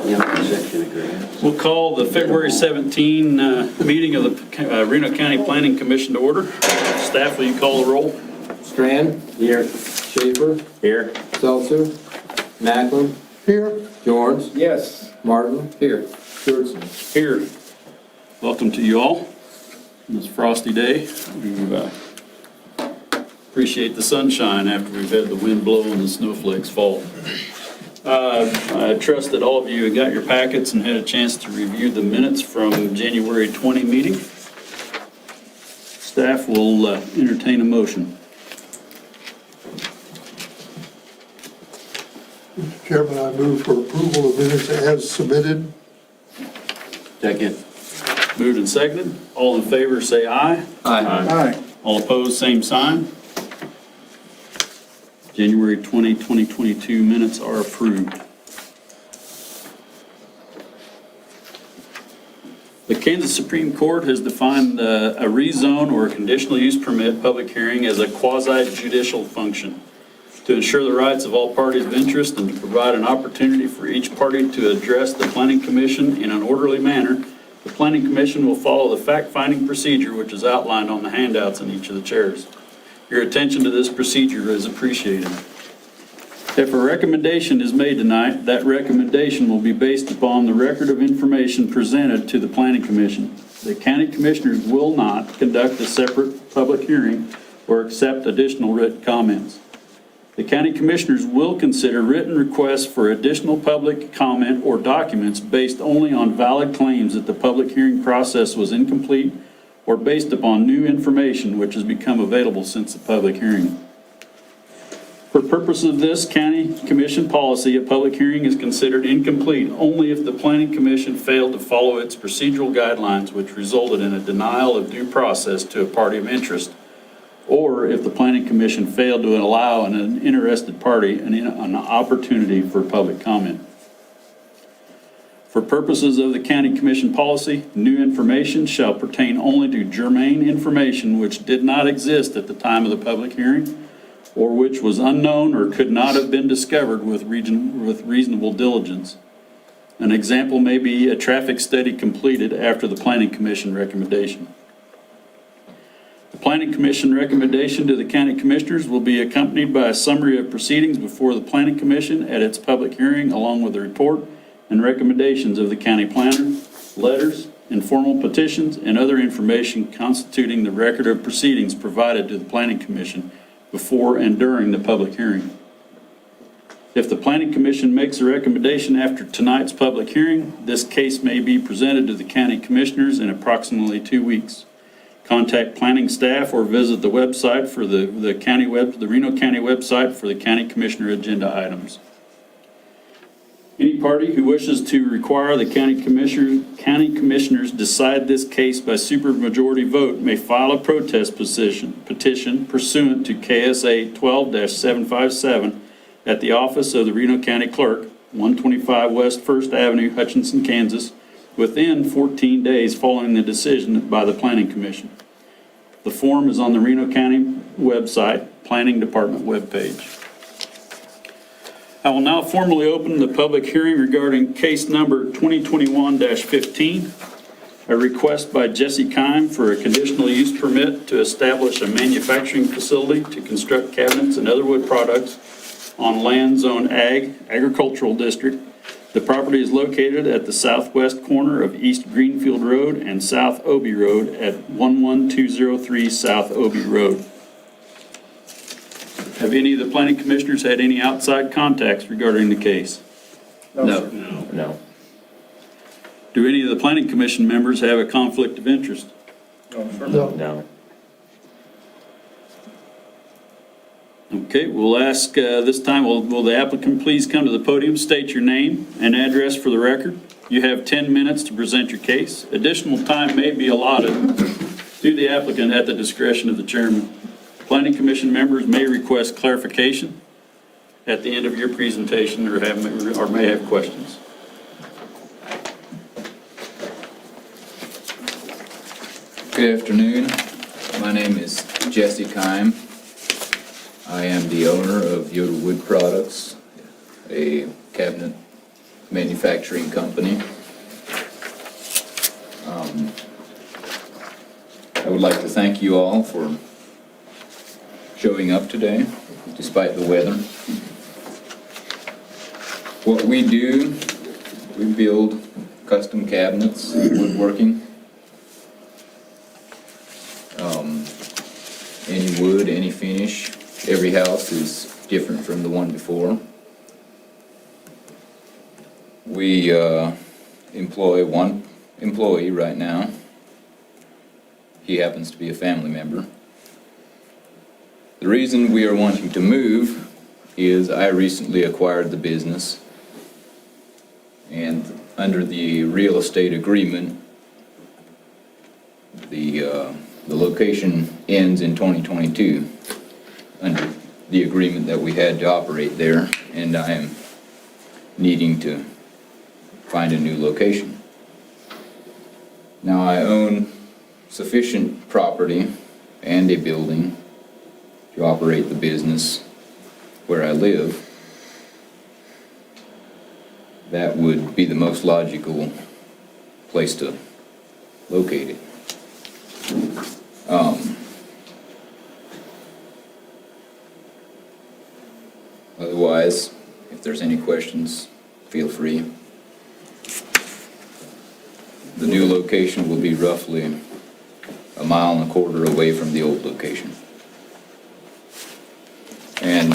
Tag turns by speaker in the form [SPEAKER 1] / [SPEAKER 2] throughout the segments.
[SPEAKER 1] We'll call the February 17 meeting of the Reno County Planning Commission to order. Staff, will you call the roll?
[SPEAKER 2] Strand. Here. Schaefer.
[SPEAKER 1] Here.
[SPEAKER 2] Seltzer. Macklin.
[SPEAKER 3] Here.
[SPEAKER 2] George.
[SPEAKER 3] Yes.
[SPEAKER 2] Martin. Here. Stewardson.
[SPEAKER 1] Here. Welcome to you all on this frosty day. We appreciate the sunshine after we've had the wind blow and the snowflakes fall. I trust that all of you got your packets and had a chance to review the minutes from January 20 meeting. Staff will entertain a motion.
[SPEAKER 3] Mr. Chairman, I move for approval of minutes as submitted.
[SPEAKER 2] Second.
[SPEAKER 1] Moved and seconded. All in favor say aye.
[SPEAKER 3] Aye.
[SPEAKER 1] All opposed, same sign. January 20, 2022 minutes are approved. The Kansas Supreme Court has defined a rezone or a conditional use permit public hearing as a quasi-judicial function to ensure the rights of all parties of interest and to provide an opportunity for each party to address the Planning Commission in an orderly manner. The Planning Commission will follow the fact-finding procedure which is outlined on the handouts in each of the chairs. Your attention to this procedure is appreciated. If a recommendation is made tonight, that recommendation will be based upon the record of information presented to the Planning Commission. The County Commissioners will not conduct a separate public hearing or accept additional written comments. The County Commissioners will consider written requests for additional public comment or documents based only on valid claims that the public hearing process was incomplete or based upon new information which has become available since the public hearing. For purposes of this County Commission policy, a public hearing is considered incomplete only if the Planning Commission failed to follow its procedural guidelines which resulted in a denial of due process to a party of interest, or if the Planning Commission failed to allow an interested party an opportunity for public comment. For purposes of the County Commission policy, new information shall pertain only to germane information which did not exist at the time of the public hearing or which was unknown or could not have been discovered with reasonable diligence. An example may be a traffic study completed after the Planning Commission recommendation. The Planning Commission recommendation to the County Commissioners will be accompanied by a summary of proceedings before the Planning Commission at its public hearing along with the report and recommendations of the county planner, letters, informal petitions, and other information constituting the record of proceedings provided to the Planning Commission before and during the public hearing. If the Planning Commission makes a recommendation after tonight's public hearing, this case may be presented to the County Commissioners in approximately 2 weeks. Contact planning staff or visit the website for the Reno County website for the County Commissioner agenda items. Any party who wishes to require the county commissioners decide this case by supermajority vote may file a protest petition pursuant to KSA 12-757 at the office of the Reno County Clerk, 125 West 1st Avenue, Hutchinson, Kansas, within 14 days following the decision by the Planning Commission. The form is on the Reno County website, Planning Department webpage. I will now formally open the public hearing regarding case number 2021-15, a request by Jesse Kime for a conditional use permit to establish a manufacturing facility to construct cabinets and other wood products on land zone agricultural district. The property is located at the southwest corner of East Greenfield Road and South Obie Road at 11203 South Obie Road. Have any of the Planning Commissioners had any outside contacts regarding the case?
[SPEAKER 2] No.
[SPEAKER 1] Do any of the Planning Commission members have a conflict of interest?
[SPEAKER 3] No.
[SPEAKER 1] Okay, we'll ask this time, will the applicant please come to the podium, state your name and address for the record. You have 10 minutes to present your case. Additional time may be allotted to the applicant at the discretion of the chairman. Planning Commission members may request clarification at the end of your presentation or may have questions.
[SPEAKER 4] Good afternoon. My name is Jesse Kime. I am the owner of Yoda Wood Products, a cabinet manufacturing company. I would like to thank you all for showing up today, despite the weather. What we do, we build custom cabinets, woodworking. Any wood, any finish. Every house is different from the one before. We employ one employee right now. He happens to be a family member. The reason we are wanting to move is I recently acquired the business, and under the real estate agreement, the location ends in 2022 under the agreement that we had to operate there, and I am needing to find a new location. Now I own sufficient property and a building to operate the business where I live. That would be the most logical place to locate it. Otherwise, if there's any questions, feel free. The new location will be roughly 1.25 miles away from the old location. And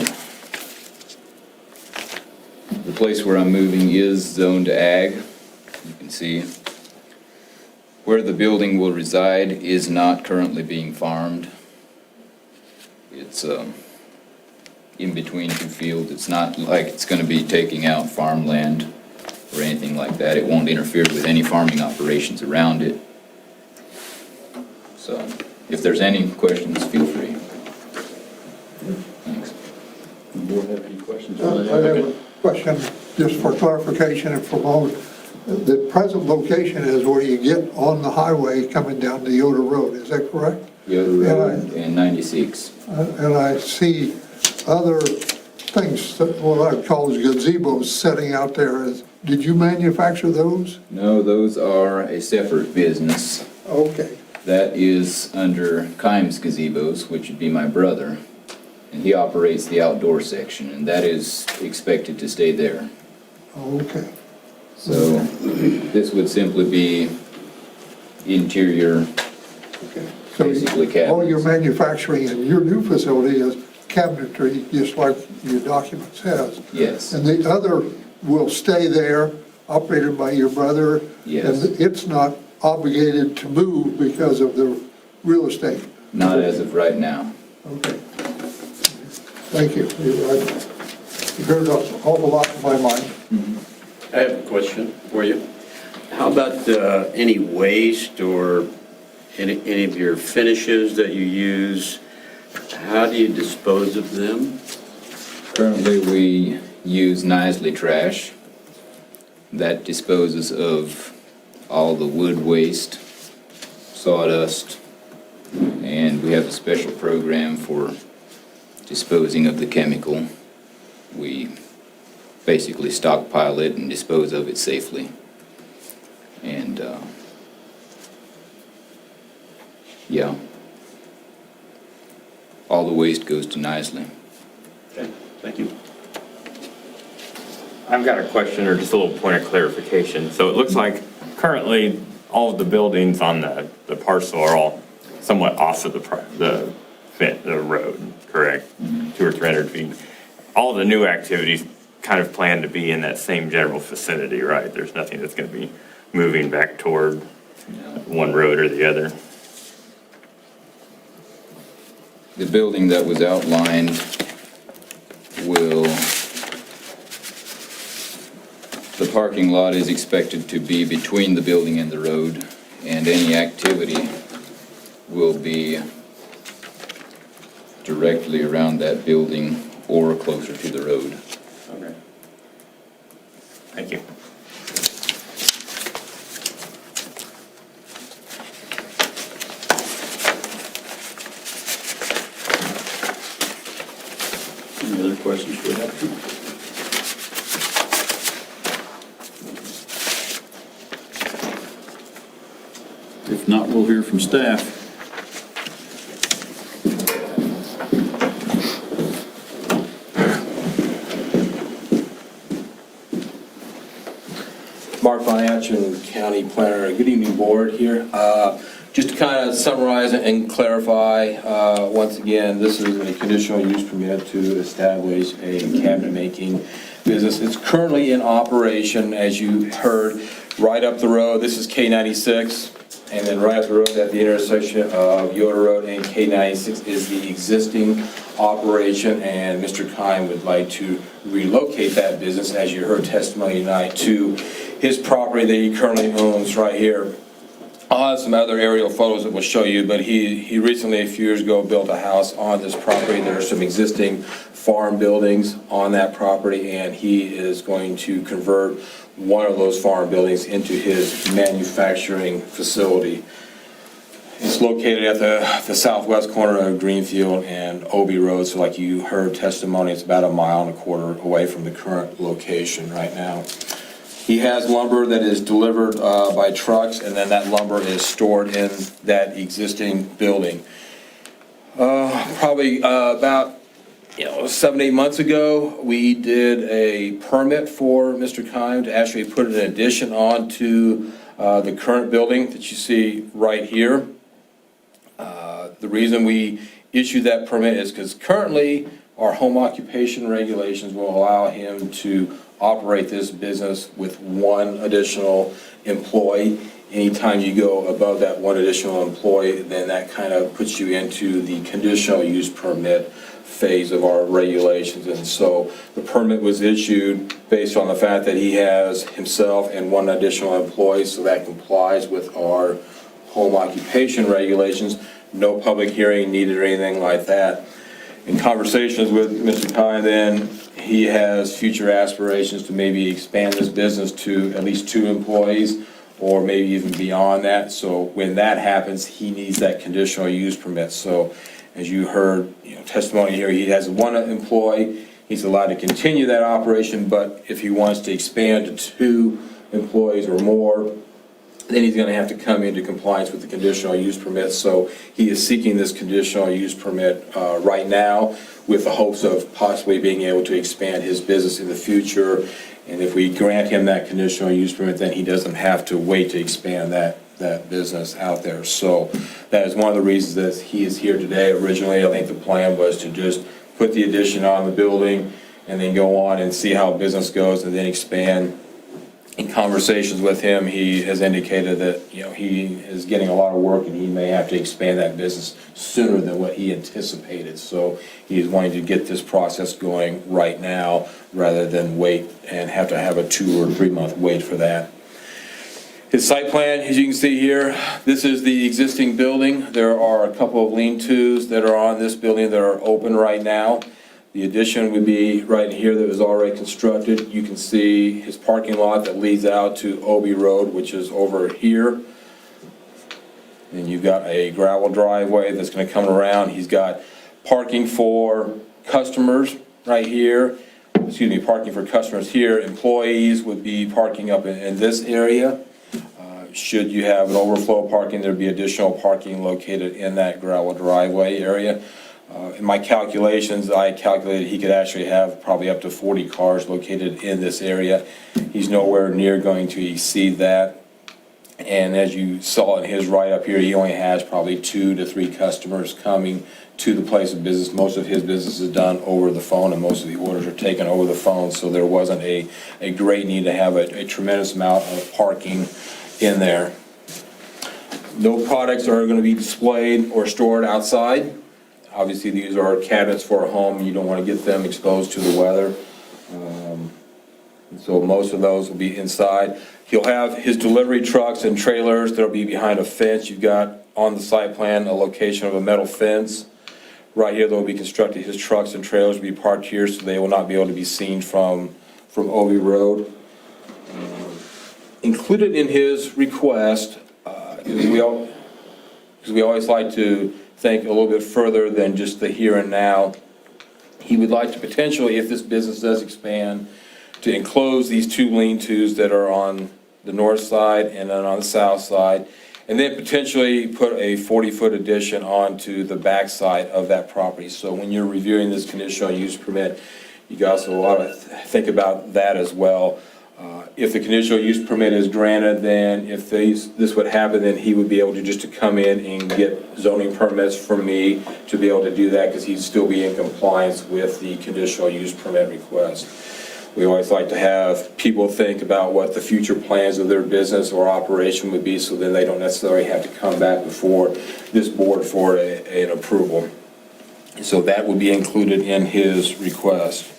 [SPEAKER 4] the place where I'm moving is zoned ag. You can see where the building will reside is not currently being farmed. It's in between two fields. It's not like it's going to be taking out farmland or anything like that. It won't interfere with any farming operations around it. So if there's any questions, feel free. Thanks.
[SPEAKER 1] The board have any questions?
[SPEAKER 3] I have a question just for clarification and for moment. The present location is where you get on the highway coming down the Yoda Road, is that correct?
[SPEAKER 4] Yoda Road and 96.
[SPEAKER 3] And I see other things, what I'd call gazebos setting out there. Did you manufacture those?
[SPEAKER 4] No, those are a separate business.
[SPEAKER 3] Okay.
[SPEAKER 4] That is under Kimes Gazebos, which would be my brother, and he operates the outdoor section, and that is expected to stay there.
[SPEAKER 3] Okay.
[SPEAKER 4] So this would simply be interior,
[SPEAKER 3] Okay. So
[SPEAKER 4] basically cabinets.
[SPEAKER 3] all your manufacturing in your new facility is cabinetry, just like your documents has.
[SPEAKER 4] Yes.
[SPEAKER 3] And the other will stay there, operated by your brother?
[SPEAKER 4] Yes.
[SPEAKER 3] And it's not obligated to move because of the real estate?
[SPEAKER 4] Not as of right now.
[SPEAKER 3] Okay. Thank you. You heard an awful lot in my mind.
[SPEAKER 5] I have a question for you. How about any waste or any of your finishes that you use? How do you dispose of them?
[SPEAKER 4] Currently, we use Nisley trash that disposes of all the wood waste, sawdust, and we have a special program for disposing of the chemical. We basically stockpile it and dispose of it safely. And yeah, all the waste goes to Nisley.
[SPEAKER 5] Okay, thank you.
[SPEAKER 6] I've got a question or just a little point of clarification. So it looks like currently all of the buildings on the parcel are all somewhat off of the road, correct? 200 or 300 feet. All the new activities kind of plan to be in that same general vicinity, right? There's nothing that's going to be moving back toward one road or the other.
[SPEAKER 4] The building that was outlined will, the parking lot is expected to be between the building and the road, and any activity will be directly around that building or closer to the road.
[SPEAKER 6] Okay. Thank you.
[SPEAKER 1] Any other questions for the applicant? If not, we'll hear from staff.
[SPEAKER 7] Mark Bonacci, County Planner. Good evening, Board here. Just to kind of summarize and clarify, once again, this is a conditional use permit to establish a cabinet-making business. It's currently in operation, as you heard, right up the road. This is K96, and then right up the road at the intersection of Yoda Road and K96 is the existing operation, and Mr. Kine would like to relocate that business, as you heard testimony tonight, to his property that he currently owns right here. I'll have some other aerial photos that will show you, but he recently, a few years ago, built a house on this property. There are some existing farm buildings on that property, and he is going to convert one of those farm buildings into his manufacturing facility. It's located at the southwest corner of Greenfield and Obie Road, so like you heard testimony, it's about 1.25 miles away from the current location right now. He has lumber that is delivered by trucks, and then that lumber is stored in that existing building. Probably about 7 to 8 months ago, we did a permit for Mr. Kime to actually put an addition onto the current building that you see right here. The reason we issued that permit is because currently our home occupation regulations will allow him to operate this business with one additional employee. Anytime you go above that one additional employee, then that kind of puts you into the conditional use permit phase of our regulations. And so the permit was issued based on the fact that he has himself and one additional employee, so that complies with our home occupation regulations. No public hearing needed or anything like that. In conversations with Mr. Kine, then, he has future aspirations to maybe expand this business to at least 2 employees, or maybe even beyond that. So when that happens, he needs that conditional use permit. So as you heard, testimony here, he has 1 employee. He's allowed to continue that operation, but if he wants to expand to 2 employees or more, then he's going to have to come into compliance with the conditional use permit. So he is seeking this conditional use permit right now with the hopes of possibly being able to expand his business in the future. And if we grant him that conditional use permit, then he doesn't have to wait to expand that business out there. So that is one of the reasons that he is here today. Originally, I think the plan was to just put the addition on the building and then go on and see how business goes and then expand. In conversations with him, he has indicated that, he is getting a lot of work and he may have to expand that business sooner than what he anticipated. So he's wanting to get this process going right now rather than wait and have to have a 2 or 3 month wait for that. His site plan, as you can see here, this is the existing building. There are a couple of lean-tos that are on this building that are open right now. The addition would be right here that was already constructed. You can see his parking lot that leads out to Obie Road, which is over here. And you've got a gravel driveway that's going to come around. He's got parking for customers right here. Parking for customers here. Employees would be parking up in this area. Should you have an overflow parking, there'd be additional parking located in that gravel driveway area. In my calculations, I calculated he could actually have probably up to 40 cars located in this area. He's nowhere near going to exceed that. And as you saw in his write-up here, he only has probably 2 to 3 customers coming to the place of business. Most of his business is done over the phone, and most of the orders are taken over the phone, so there wasn't a great need to have a tremendous amount of parking in there. No products are going to be displayed or stored outside. Obviously, these are cabinets for a home. You don't want to get them exposed to the weather. So most of those will be inside. He'll have his delivery trucks and trailers that'll be behind a fence. You've got on the site plan a location of a metal fence. Right here, they'll be constructed. His trucks and trailers will be parked here, so they will not be able to be seen from Obie Road. Included in his request, because we always like to think a little bit further than just the here and now. He would like to potentially, if this business does expand, to enclose these 2 lean-tos that are on the north side and then on the south side, and then potentially put a 40-foot addition onto the backside of that property. So when you're reviewing this conditional use permit, you guys will want to think about that as well. If the conditional use permit is granted, then if this would happen, then he would be able to just to come in and get zoning permits from me to be able to do that, because he'd still be in compliance with the conditional use permit request. We always like to have people think about what the future plans of their business or operation would be, so then they don't necessarily have to come back before this board for an approval. So that would be included in his request.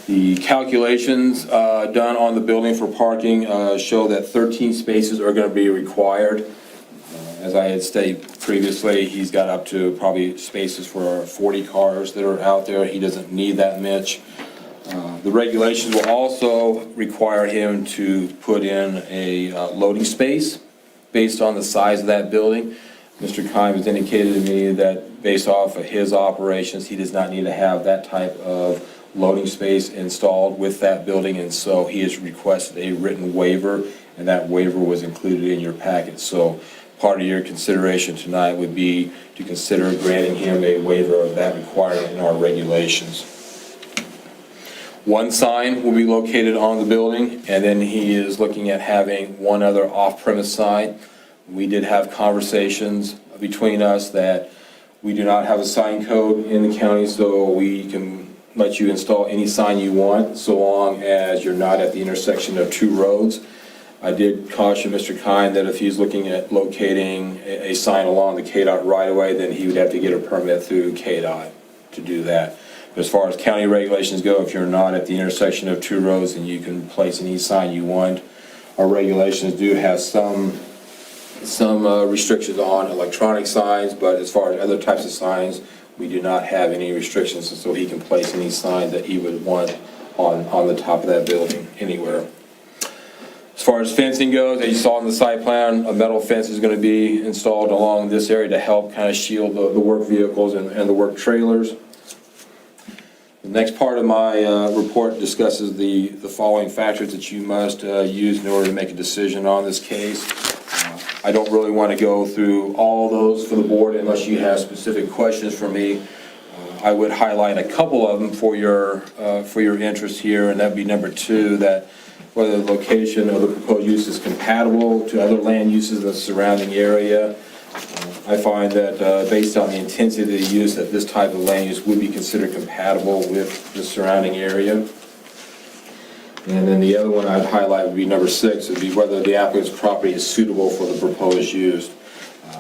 [SPEAKER 7] The calculations done on the building for parking show that 13 spaces are going to be required. As I had stated previously, he's got up to probably spaces for 40 cars that are out there. He doesn't need that much. The regulations will also require him to put in a loading space based on the size of that building. Mr. Kime has indicated to me that based off of his operations, he does not need to have that type of loading space installed with that building, and so he has requested a written waiver, and that waiver was included in your packet. So part of your consideration tonight would be to consider granting him a waiver of that requirement in our regulations. One sign will be located on the building, and then he is looking at having one other off-premise sign. We did have conversations between us that we do not have a sign code in the county, so we can let you install any sign you want, so long as you're not at the intersection of two roads. I did caution Mr. Kine that if he's looking at locating a sign along the KDOT right-of-way, then he would have to get a permit through KDOT to do that. But as far as county regulations go, if you're not at the intersection of two roads, then you can place any sign you want. Our regulations do have some restrictions on electronic signs, but as far as other types of signs, we do not have any restrictions, so he can place any sign that he would want on the top of that building anywhere. As far as fencing goes, as you saw in the site plan, a metal fence is going to be installed along this area to help kind of shield the work vehicles and the work trailers. The next part of my report discusses the following factors that you must use in order to make a decision on this case. I don't really want to go through all those for the board unless you have specific questions for me. I would highlight a couple of them for your interest here, and that'd be number 2, that whether the location of the proposed use is compatible to other land uses in the surrounding area. I find that based on the intensity of the use, that this type of land use would be considered compatible with the surrounding area. And then the other one I'd highlight would be number 6, would be whether the applicant's property is suitable for the proposed use.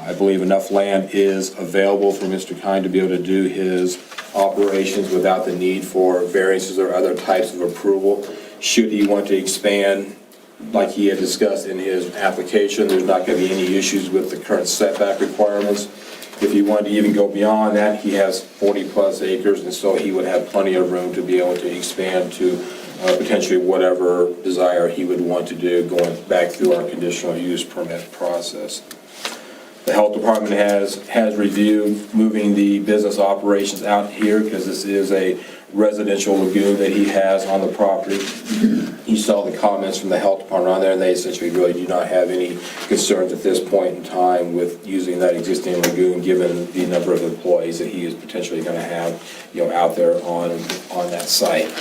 [SPEAKER 7] I believe enough land is available for Mr. Kine to be able to do his operations without the need for variances or other types of approval. Should he want to expand, like he had discussed in his application, there's not going to be any issues with the current setback requirements. If he wanted to even go beyond that, he has 40+ acres, and so he would have plenty of room to be able to expand to potentially whatever desire he would want to do, going back through our conditional use permit process. The health department has reviewed moving the business operations out here, because this is a residential lagoon that he has on the property. You saw the comments from the health department on there, and they essentially really do not have any concerns at this point in time with using that existing lagoon, given the number of employees that he is potentially going to have, out there on that site.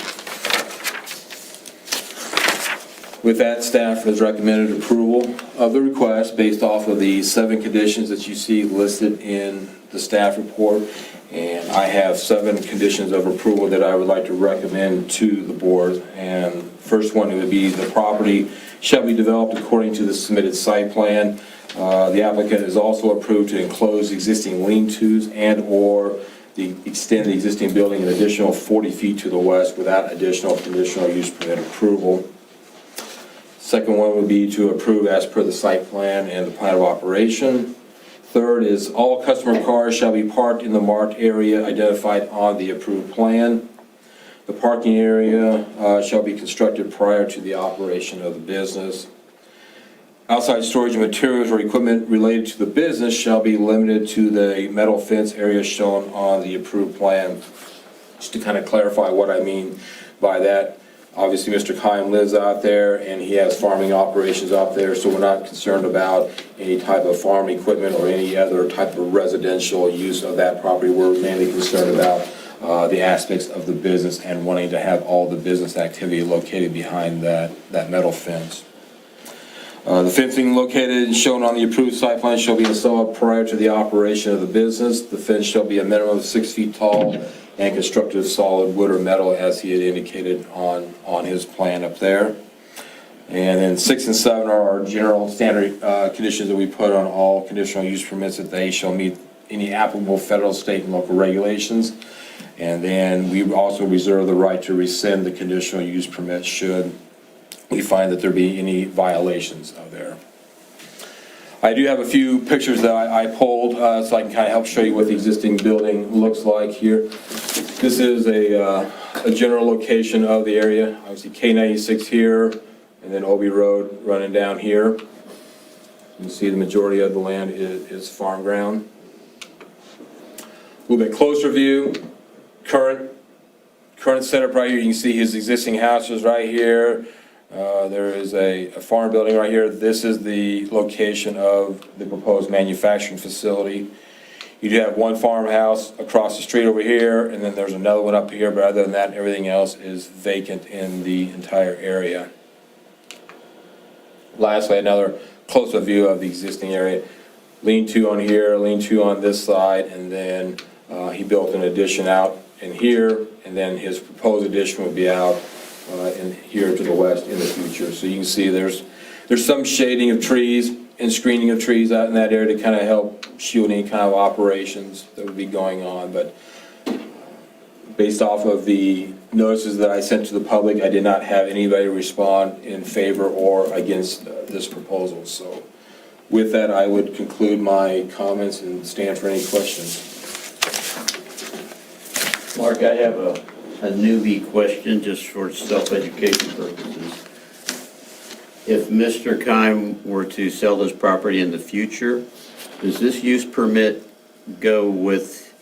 [SPEAKER 7] With that, staff has recommended approval of the request based off of the 7 conditions that you see listed in the staff report. And I have 7 conditions of approval that I would like to recommend to the board. And first one would be the property shall be developed according to the submitted site plan. The applicant is also approved to enclose existing lean-tos and/or extend the existing building an additional 40 feet to the west without additional conditional use permit approval. Second one would be to approve as per the site plan and the plan of operation. Third is all customer cars shall be parked in the marked area identified on the approved plan. The parking area shall be constructed prior to the operation of the business. Outside storage of materials or equipment related to the business shall be limited to the metal fence area shown on the approved plan. Just to kind of clarify what I mean by that, Obviously, Mr. Kime lives out there, and he has farming operations out there, so we're not concerned about any type of farm equipment or any other type of residential use of that property. We're mainly concerned about the aspects of the business and wanting to have all the business activity located behind that metal fence. The fencing located and shown on the approved site plan shall be installed prior to the operation of the business. The fence shall be a minimum of 6 feet tall and constructed of solid wood or metal, as he had indicated on his plan up there. And then 6 and 7 are our general standard conditions that we put on all conditional use permits, that they shall meet any applicable federal, state, and local regulations. And then we also reserve the right to rescind the conditional use permit should we find that there be any violations out there. I do have a few pictures that I pulled so I can kind of help show you what the existing building looks like here. This is a general location of the area. Obviously K96 here, and then Obie Road running down here. You can see the majority of the land is farm ground. A little bit closer view, current setup right here. You can see his existing houses right here. There is a farm building right here. This is the location of the proposed manufacturing facility. You do have one farmhouse across the street over here, and then there's another one up here, but other than that, everything else is vacant in the entire area. Lastly, another closer view of the existing area. Lean-to on here, lean-to on this side, and then he built an addition out in here, and then his proposed addition would be out in here to the west in the future. So you can see there's some shading of trees and screening of trees out in that area to kind of help shield any kind of operations that would be going on. But based off of the notices that I sent to the public, I did not have anybody respond in favor or against this proposal. So with that, I would conclude my comments and stand for any questions.
[SPEAKER 5] Mark, I have a newbie question just for self-education purposes. If Mr. Kime were to sell this property in the future, does this use permit go with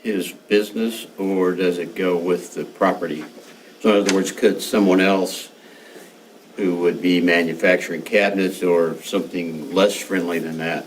[SPEAKER 5] his business or does it go with the property? So in other words, could someone else who would be manufacturing cabinets or something less friendly than that,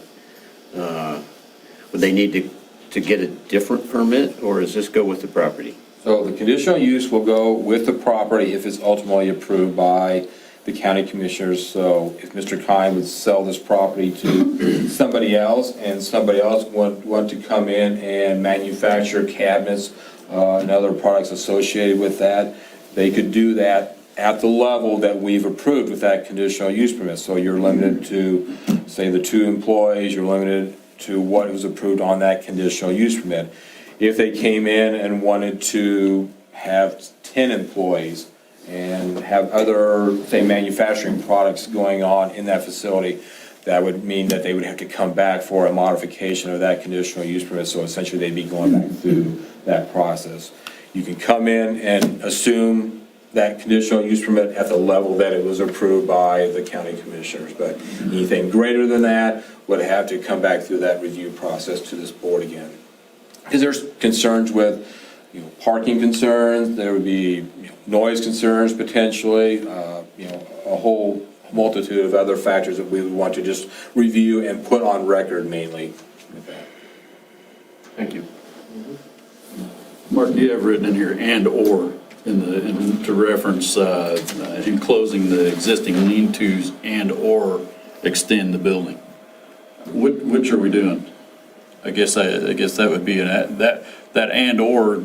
[SPEAKER 5] would they need to get a different permit, or does this go with the property?
[SPEAKER 7] So the conditional use will go with the property if it's ultimately approved by the county commissioners. So if Mr. Kime would sell this property to somebody else and somebody else want to come in and manufacture cabinets and other products associated with that, they could do that at the level that we've approved with that conditional use permit. So you're limited to, say, the 2 employees, you're limited to what was approved on that conditional use permit. If they came in and wanted to have 10 employees and have other, say, manufacturing products going on in that facility, that would mean that they would have to come back for a modification of that conditional use permit. So essentially, they'd be going back through that process. You can come in and assume that conditional use permit at the level that it was approved by the county commissioners. But anything greater than that would have to come back through that review process to this board again. Because there's concerns with, parking concerns, there would be noise concerns potentially, a whole multitude of other factors that we would want to just review and put on record mainly with that.
[SPEAKER 5] Thank you.
[SPEAKER 1] Mark, you have written in here and/or to reference enclosing the existing lean-tos and/or extend the building. Which are we doing? I guess that would be that and/or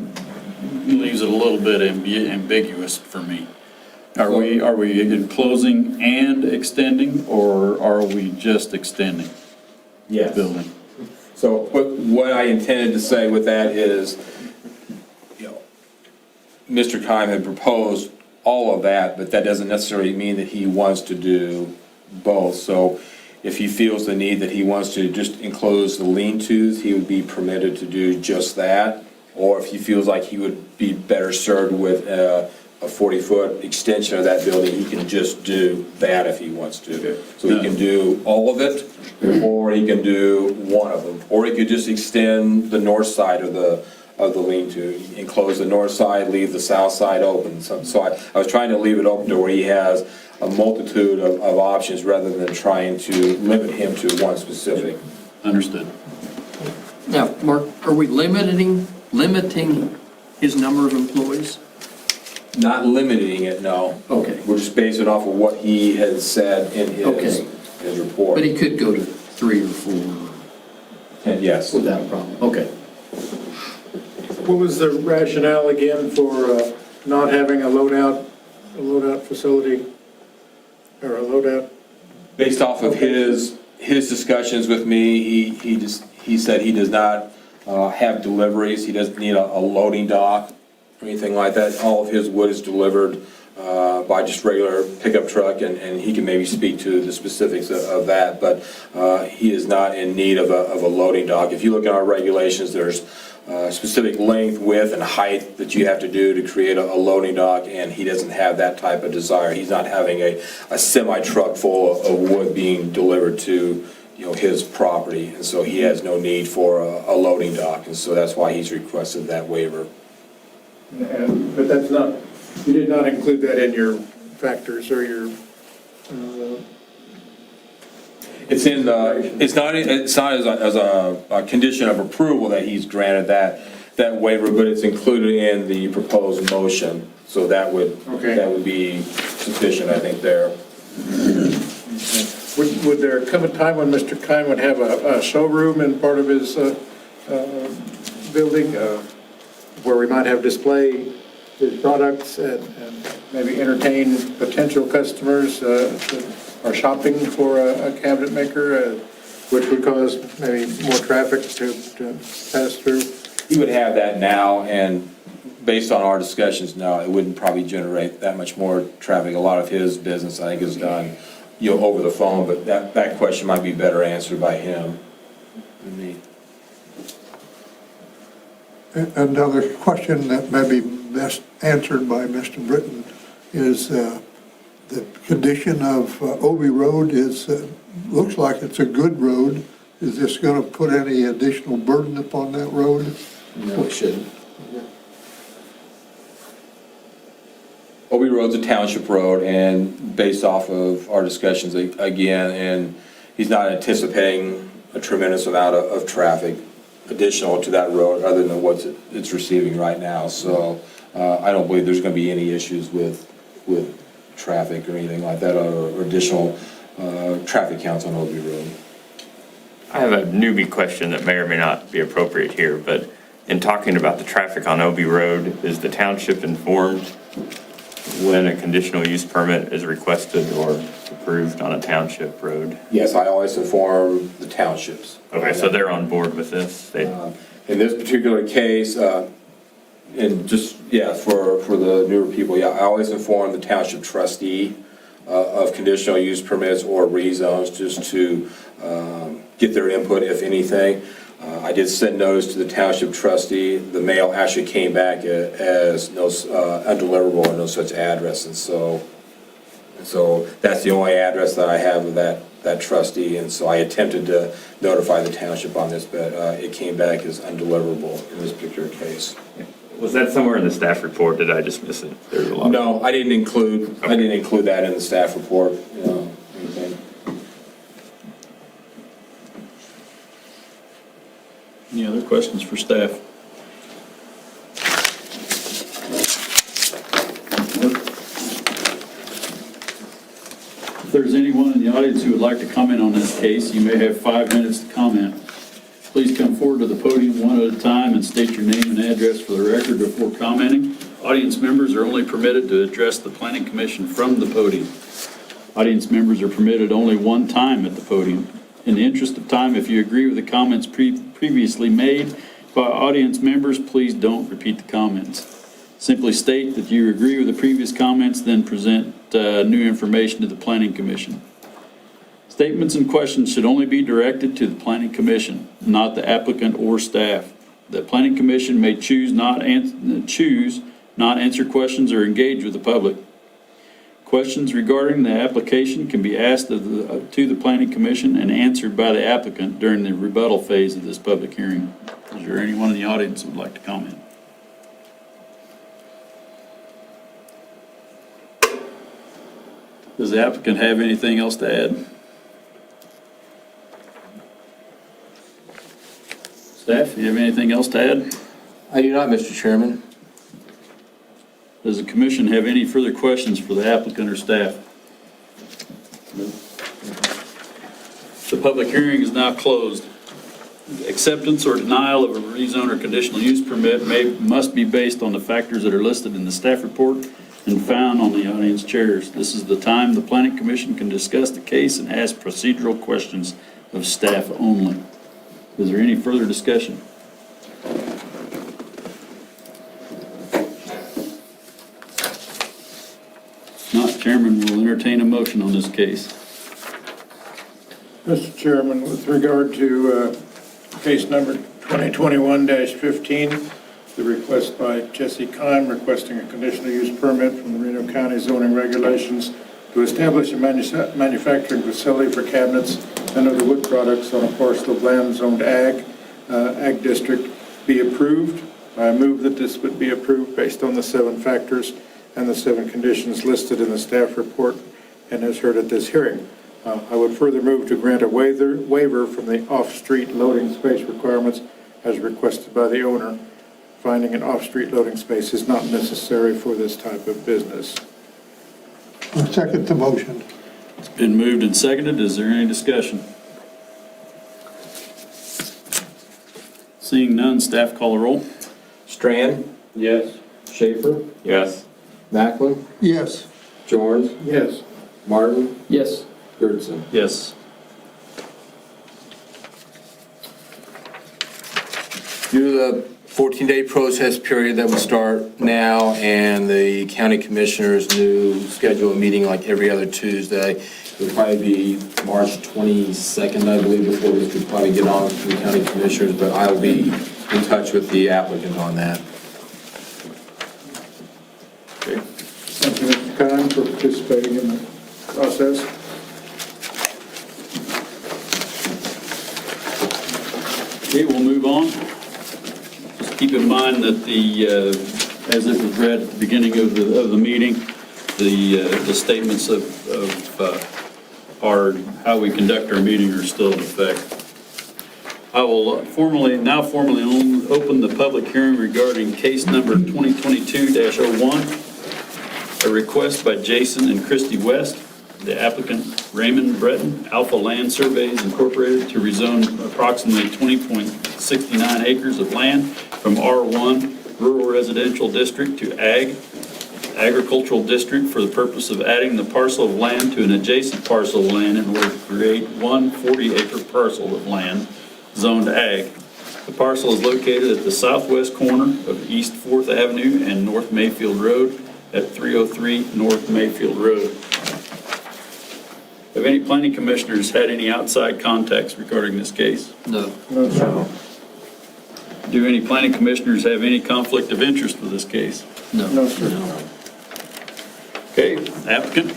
[SPEAKER 1] leaves it a little bit ambiguous for me. Are we enclosing and extending, or are we just extending the building?
[SPEAKER 7] So what I intended to say with that is, Mr. Kime had proposed all of that, but that doesn't necessarily mean that he wants to do both. So if he feels the need that he wants to just enclose the lean-tos, he would be permitted to do just that. Or if he feels like he would be better served with a 40-foot extension of that building, he can just do that if he wants to. Okay. So he can do all of it, or he can do one of them. Or he could just extend the north side of the lean-to. Enclose the north side, leave the south side open. So I was trying to leave it open to where he has a multitude of options rather than trying to limit him to one specific.
[SPEAKER 1] Understood.
[SPEAKER 8] Now, Mark, are we limiting his number of employees?
[SPEAKER 7] Not limiting it, no.
[SPEAKER 8] Okay.
[SPEAKER 7] We're just basing it off of what he has said in
[SPEAKER 8] Okay.
[SPEAKER 7] his report.
[SPEAKER 8] But he could go to 3 or 4
[SPEAKER 7] And yes.
[SPEAKER 8] without a problem. Okay.
[SPEAKER 9] What was the rationale again for not having a loadout facility or a loadout?
[SPEAKER 7] Based off of his discussions with me, he said he does not have deliveries, he doesn't need a loading dock or anything like that. All of his wood is delivered by just regular pickup truck, and he can maybe speak to the specifics of that, but he is not in need of a loading dock. If you look at our regulations, there's specific length, width, and height that you have to do to create a loading dock, and he doesn't have that type of desire. He's not having a semi-truck full of wood being delivered to, his property, and so he has no need for a loading dock, and so that's why he's requested that waiver.
[SPEAKER 9] But that's not, you did not include that in your factors or your,
[SPEAKER 7] It's not as a condition of approval that he's granted that waiver, but it's included in the proposed motion, so that would be sufficient, I think, there.
[SPEAKER 9] would there come a time when Mr. Kine would have a showroom in part of his building where we might have display his products and maybe entertain potential customers that are shopping for a cabinet maker, which would cause maybe more traffic to pass through?
[SPEAKER 7] He would have that now, and based on our discussions now, it wouldn't probably generate that much more traffic. A lot of his business, I think, is done, over the phone, but that question might be better answered by him than me.
[SPEAKER 3] Another question that may be best answered by Mr. Britton is the condition of Obie Road looks like it's a good road. Is this going to put any additional burden upon that road?
[SPEAKER 2] No, it shouldn't.
[SPEAKER 7] Obie Road's a township road, and based off of our discussions again, and he's not anticipating a tremendous amount of traffic additional to that road other than what it's receiving right now. So I don't believe there's going to be any issues with traffic or anything like that, or additional traffic counts on Obie Road.
[SPEAKER 6] I have a newbie question that may or may not be appropriate here, but in talking about the traffic on Obie Road, is the township informed when a conditional use permit is requested or approved on a township road?
[SPEAKER 7] Yes, I always inform the townships.
[SPEAKER 6] Okay, so they're on board with this?
[SPEAKER 7] In this particular case, and just, for the newer people, I always inform the township trustee of conditional use permits or rezones, just to get their input, if anything. I did send notice to the township trustee. The mail actually came back as no undeliverable or no such address, and so that's the only address that I have of that trustee, and so I attempted to notify the township on this, but it came back as undeliverable in this particular case.
[SPEAKER 6] Was that somewhere in the staff report? Did I just miss it? There's a lot.
[SPEAKER 7] No, I didn't include that in the staff report, anything.
[SPEAKER 1] Any other questions for staff? If there's anyone in the audience who would like to comment on this case, you may have 5 minutes to comment. Please come forward to the podium one at a time and state your name and address for the record before commenting. Audience members are only permitted to address the Planning Commission from the podium. Audience members are permitted only one time at the podium. In the interest of time, if you agree with the comments previously made by audience members, please don't repeat the comments. Simply state that you agree with the previous comments, then present new information to the Planning Commission. Statements and questions should only be directed to the Planning Commission, not the applicant or staff. The Planning Commission may choose not answer questions or engage with the public. Questions regarding the application can be asked to the Planning Commission and answered by the applicant during the rebuttal phase of this public hearing. Is there anyone in the audience who would like to comment? Does the applicant have anything else to add? Staff, do you have anything else to add?
[SPEAKER 7] I do not, Mr. Chairman.
[SPEAKER 1] Does the commission have any further questions for the applicant or staff? The public hearing is now closed. Acceptance or denial of a rezone or conditional use permit must be based on the factors that are listed in the staff report and found on the audience chairs. This is the time the Planning Commission can discuss the case and ask procedural questions of staff only. Is there any further discussion? If not, Chairman will entertain a motion on this case.
[SPEAKER 9] Mr. Chairman, with regard to case number 2021-15, the request by Jesse Kime requesting a conditional use permit from the Reno County zoning regulations to establish a manufacturing facility for cabinets and other wood products on a parcel of land zoned ag district be approved. I move that this would be approved based on the 7 factors and the 7 conditions listed in the staff report and as heard at this hearing. I would further move to grant a waiver from the off-street loading space requirements as requested by the owner, finding an off-street loading space is not necessary for this type of business.
[SPEAKER 3] I second the motion.
[SPEAKER 1] It's been moved and seconded. Is there any discussion? Seeing none, staff call a roll.
[SPEAKER 2] Strand,
[SPEAKER 5] Yes.
[SPEAKER 2] Schaefer,
[SPEAKER 6] Yes.
[SPEAKER 2] Macklin,
[SPEAKER 3] Yes.
[SPEAKER 2] Jorns,
[SPEAKER 9] Yes.
[SPEAKER 2] Martin,
[SPEAKER 8] Yes.
[SPEAKER 2] Goodson.
[SPEAKER 1] Yes.
[SPEAKER 7] Due to the 14-day process period that will start now and the county commissioners' new schedule meeting like every other Tuesday, it will probably be March 22nd, I believe, before we could probably get on to the county commissioners, but I will be in touch with the applicant on that.
[SPEAKER 1] Okay.
[SPEAKER 9] Thank you, Mr. Kime, for participating in the process.
[SPEAKER 1] Okay, we'll move on. Just keep in mind that as it was read at the beginning of the meeting, the statements of how we conduct our meeting are still in effect. I will now formally open the public hearing regarding case number 2022-01, a request by Jason and Christy West, the applicant Raymond Breton, Alpha Land Surveys Incorporated, to rezone approximately 20.69 acres of land from R1 Rural Residential District to Agricultural District for the purpose of adding the parcel of land to an adjacent parcel of land in order to create one 40-acre parcel of land zoned ag. The parcel is located at the southwest corner of East 4th Avenue and North Mayfield Road at 303 North Mayfield Road. Have any planning commissioners had any outside contacts regarding this case?
[SPEAKER 8] No.
[SPEAKER 9] No, sir.
[SPEAKER 1] Do any planning commissioners have any conflict of interest with this case?
[SPEAKER 8] No.
[SPEAKER 9] No, sir.
[SPEAKER 1] Okay, applicant,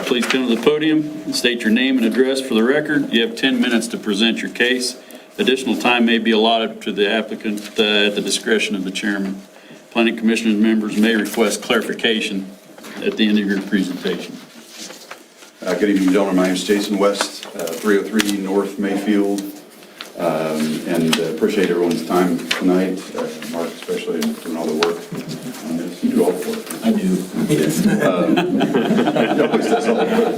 [SPEAKER 1] please come to the podium and state your name and address for the record. You have 10 minutes to present your case. Additional time may be allotted to the applicant at the discretion of the chairman. Planning commission members may request clarification at the end of your presentation.
[SPEAKER 10] Good evening, gentlemen. My name is Jason West, 303 North Mayfield, and appreciate everyone's time tonight. Mark especially doing all the work on this. You do all the work.
[SPEAKER 7] I do.
[SPEAKER 10] Nobody says all the work.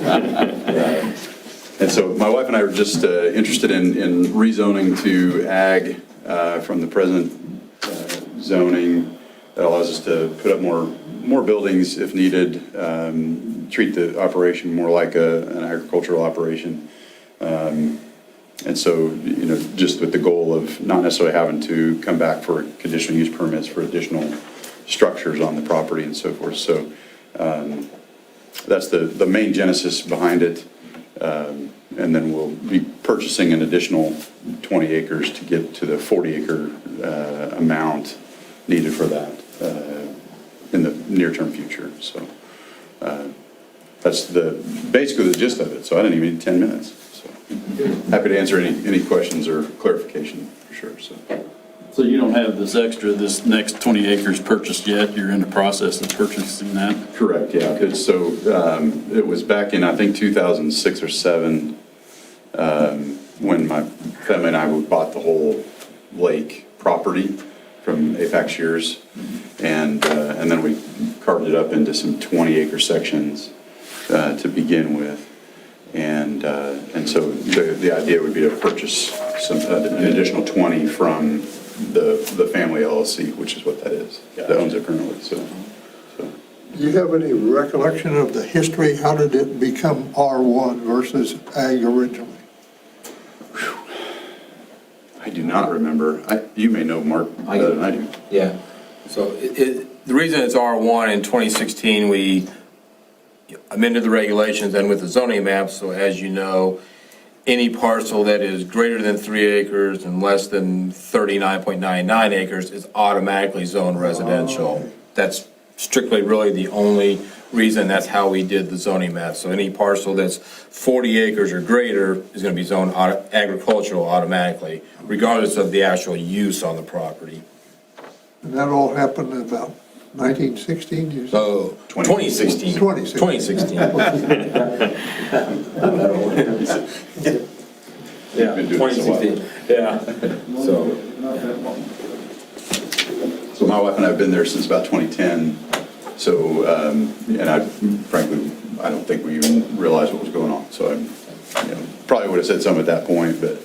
[SPEAKER 10] And so my wife and I were just interested in rezoning to ag from the present zoning that allows us to put up more buildings if needed, treat the operation more like an agricultural operation. And so, just with the goal of not necessarily having to come back for conditional use permits for additional structures on the property and so forth. So that's the main genesis behind it. And then we'll be purchasing an additional 20 acres to get to the 40-acre amount needed for that in the near-term future. So that's basically the gist of it, so I didn't even need 10 minutes. So happy to answer any questions or clarification, for sure, so.
[SPEAKER 1] So you don't have this next 20 acres purchased yet? You're in the process of purchasing that?
[SPEAKER 10] Correct, yeah. It was back in, I think, 2006 or 7, when my family and I bought the whole lake property from Apex Shears. And then we carved it up into some 20-acre sections to begin with. And so the idea would be to purchase an additional 20 from the family LLC, which is what that is, that owns it currently, so.
[SPEAKER 3] Do you have any recollection of the history? How did it become R1 versus ag originally?
[SPEAKER 10] I do not remember. You may know, Mark, better than I do.
[SPEAKER 7] Yeah. So the reason it's R1, in 2016, we amended the regulations and with the zoning map, so as you know, any parcel that is greater than 3 acres and less than 39.99 acres is automatically zoned residential. That's strictly really the only reason. That's how we did the zoning map. So any parcel that's 40 acres or greater is going to be zoned agricultural automatically, regardless of the actual use on the property.
[SPEAKER 3] And that all happened in about 1916, you said?
[SPEAKER 7] So 2016.
[SPEAKER 3] 2016.
[SPEAKER 7] Yeah,
[SPEAKER 10] Been doing this a while.
[SPEAKER 7] 2016. Yeah.
[SPEAKER 10] So my wife and I have been there since about 2010. So, and frankly, I don't think we even realized what was going on. So I probably would have said something at that point, but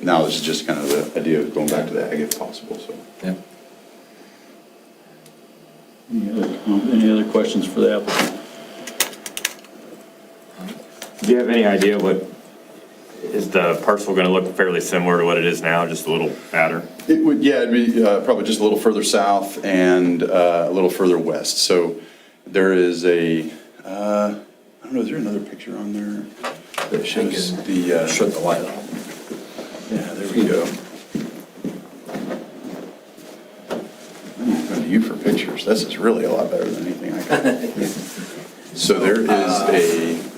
[SPEAKER 10] now this is just kind of the idea of going back to the ag if possible, so.
[SPEAKER 7] Yeah.
[SPEAKER 1] Any other questions for the applicant?
[SPEAKER 6] Do you have any idea is the parcel going to look fairly similar to what it is now, just a little fatter?
[SPEAKER 10] It would, yeah, it'd be probably just a little further south and a little further west. So there is I don't know, is there another picture on there that shows
[SPEAKER 7] Shut the light off.
[SPEAKER 10] Yeah, there we go. I'm going to you for pictures. This is really a lot better than anything I got. So there is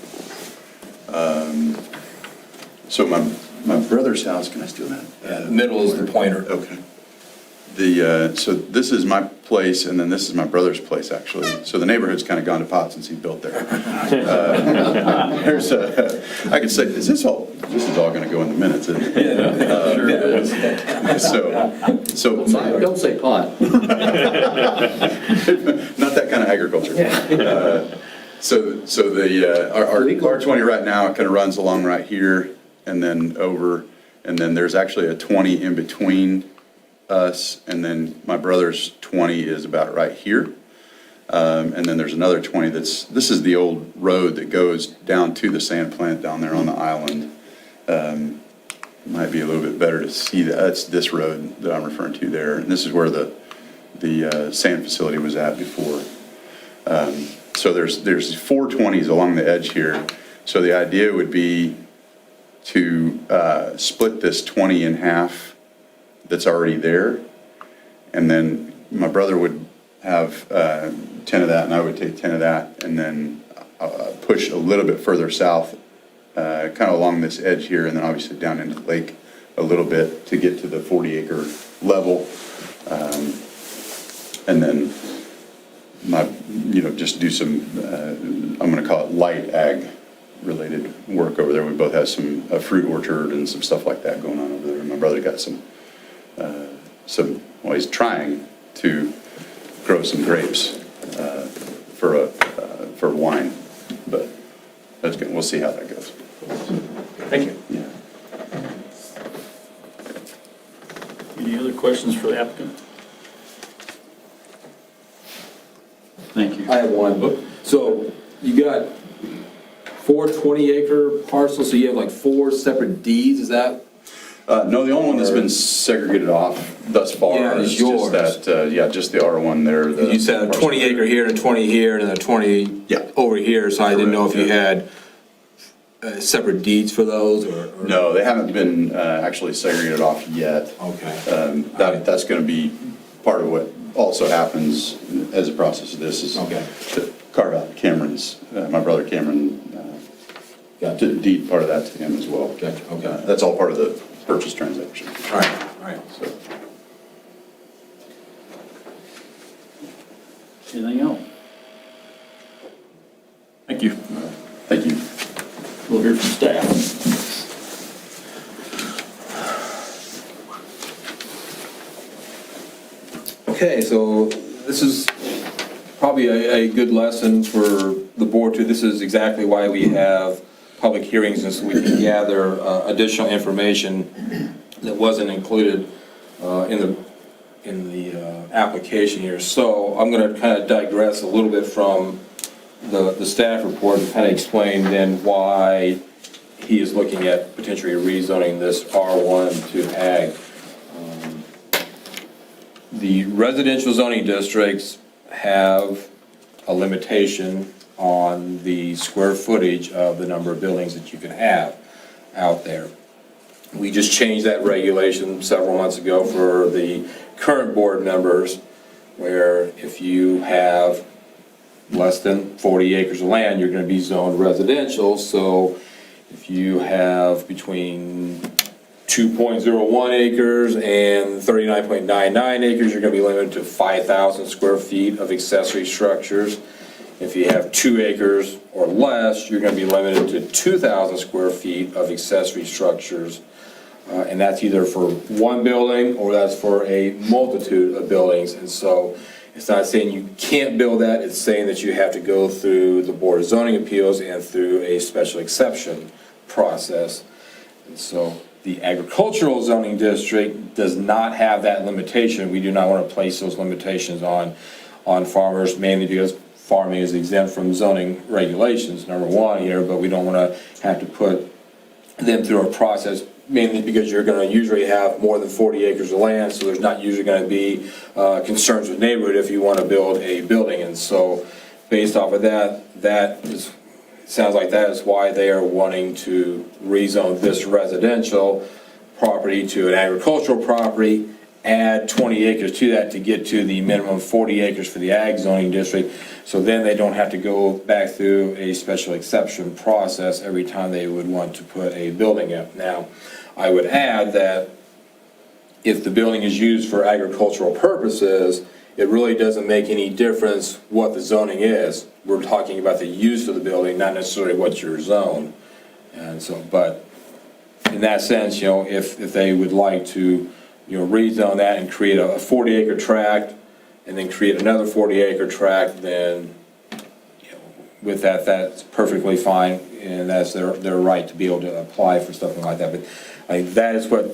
[SPEAKER 10] so my brother's house, can I steal that?
[SPEAKER 7] Yeah, the middle is the pointer.
[SPEAKER 10] Okay. So this is my place, and then this is my brother's place, actually. So the neighborhood's kind of gone to pot since he built there. I could say, this is all going to go in the minutes, isn't it?
[SPEAKER 1] Sure it is.
[SPEAKER 10] So
[SPEAKER 2] Don't say pot.
[SPEAKER 10] not that kind of agriculture. So our R20 right now kind of runs along right here and then over, and then there's actually a 20 in between us, and then my brother's 20 is about right here. And then there's another 20 this is the old road that goes down to the sand plant down there on the island. Might be a little bit better to see that. That's this road that I'm referring to there. And this is where the sand facility was at before. So there's 4 20s along the edge here. So the idea would be to split this 20 in half that's already there. And then my brother would have 10 of that, and I would take 10 of that, and then push a little bit further south, kind of along this edge here, and then obviously down into the lake a little bit to get to the 40-acre level. And then just do some, I'm going to call it light ag related work over there. We both have some fruit orchard and some stuff like that going on over there. My brother got well, he's trying to grow some grapes for wine, but that's good. We'll see how that goes.
[SPEAKER 7] Thank you.
[SPEAKER 10] Yeah.
[SPEAKER 1] Any other questions for the applicant? Thank you.
[SPEAKER 7] I have one. So you got 4 20-acre parcels, so you have like 4 separate deeds, is that?
[SPEAKER 10] No, the only one that's been segregated off thus far
[SPEAKER 7] Yeah, is
[SPEAKER 10] is
[SPEAKER 7] yours.
[SPEAKER 10] just that, just the R1 there.
[SPEAKER 7] You said a 20-acre here and a 20 here and a 20
[SPEAKER 10] Yeah.
[SPEAKER 7] over here, so I didn't know if you
[SPEAKER 10] Correct,
[SPEAKER 7] had separate deeds for those or?
[SPEAKER 10] No, they haven't been actually segregated off yet.
[SPEAKER 7] Okay.
[SPEAKER 10] That's going to be part of what also happens as a process of this is
[SPEAKER 7] Okay.
[SPEAKER 10] to carve out Cameron's, my brother Cameron,
[SPEAKER 7] Gotcha.
[SPEAKER 10] to deed part of that to him as well.
[SPEAKER 7] Gotcha, okay.
[SPEAKER 10] That's all part of the purchase transaction.
[SPEAKER 7] All right.
[SPEAKER 10] So,
[SPEAKER 1] Anything else?
[SPEAKER 6] Thank you.
[SPEAKER 10] thank you.
[SPEAKER 1] We'll hear from staff.
[SPEAKER 7] Okay, so this is probably a good lesson for the board too. This is exactly why we have public hearings, and so we can gather additional information that wasn't included in the application here. So I'm going to kind of digress a little bit from the staff report and kind of explain then why he is looking at potentially rezoning this R1 to ag. The residential zoning districts have a limitation on the square footage of the number of buildings that you can have out there. We just changed that regulation several months ago for the current board members, where if you have less than 40 acres of land, you're going to be zoned residential. So if you have between 2.01 acres and 39.99 acres, you're going to be limited to 5,000 square feet of accessory structures. If you have 2 acres or less, you're going to be limited to 2,000 square feet of accessory structures. And that's either for one building or that's for a multitude of buildings. And so it's not saying you can't build that, it's saying that you have to go through the Board of Zoning Appeals and through a special exception process. And so the agricultural zoning district does not have that limitation. We do not want to place those limitations on farmers, mainly because farming is exempt from zoning regulations, number one here, but we don't want to have to put them through a process, mainly because you're going to usually have more than 40 acres of land, so there's not usually going to be concerns with neighborhood if you want to build a building. And so based off of that, it sounds like that is why they are wanting to rezone this residential property to an agricultural property, add 20 acres to that to get to the minimum 40 acres for the ag zoning district. So then they don't have to go back through a special exception process every time they would want to put a building up. Now, I would add that if the building is used for agricultural purposes, it really doesn't make any difference what the zoning is. We're talking about the use of the building, not necessarily what your zone. And so, but in that sense, if they would like to, rezone that and create a 40-acre tract and then create another 40-acre tract, then with that, that's perfectly fine, and that's their right to be able to apply for something like that. But that is what,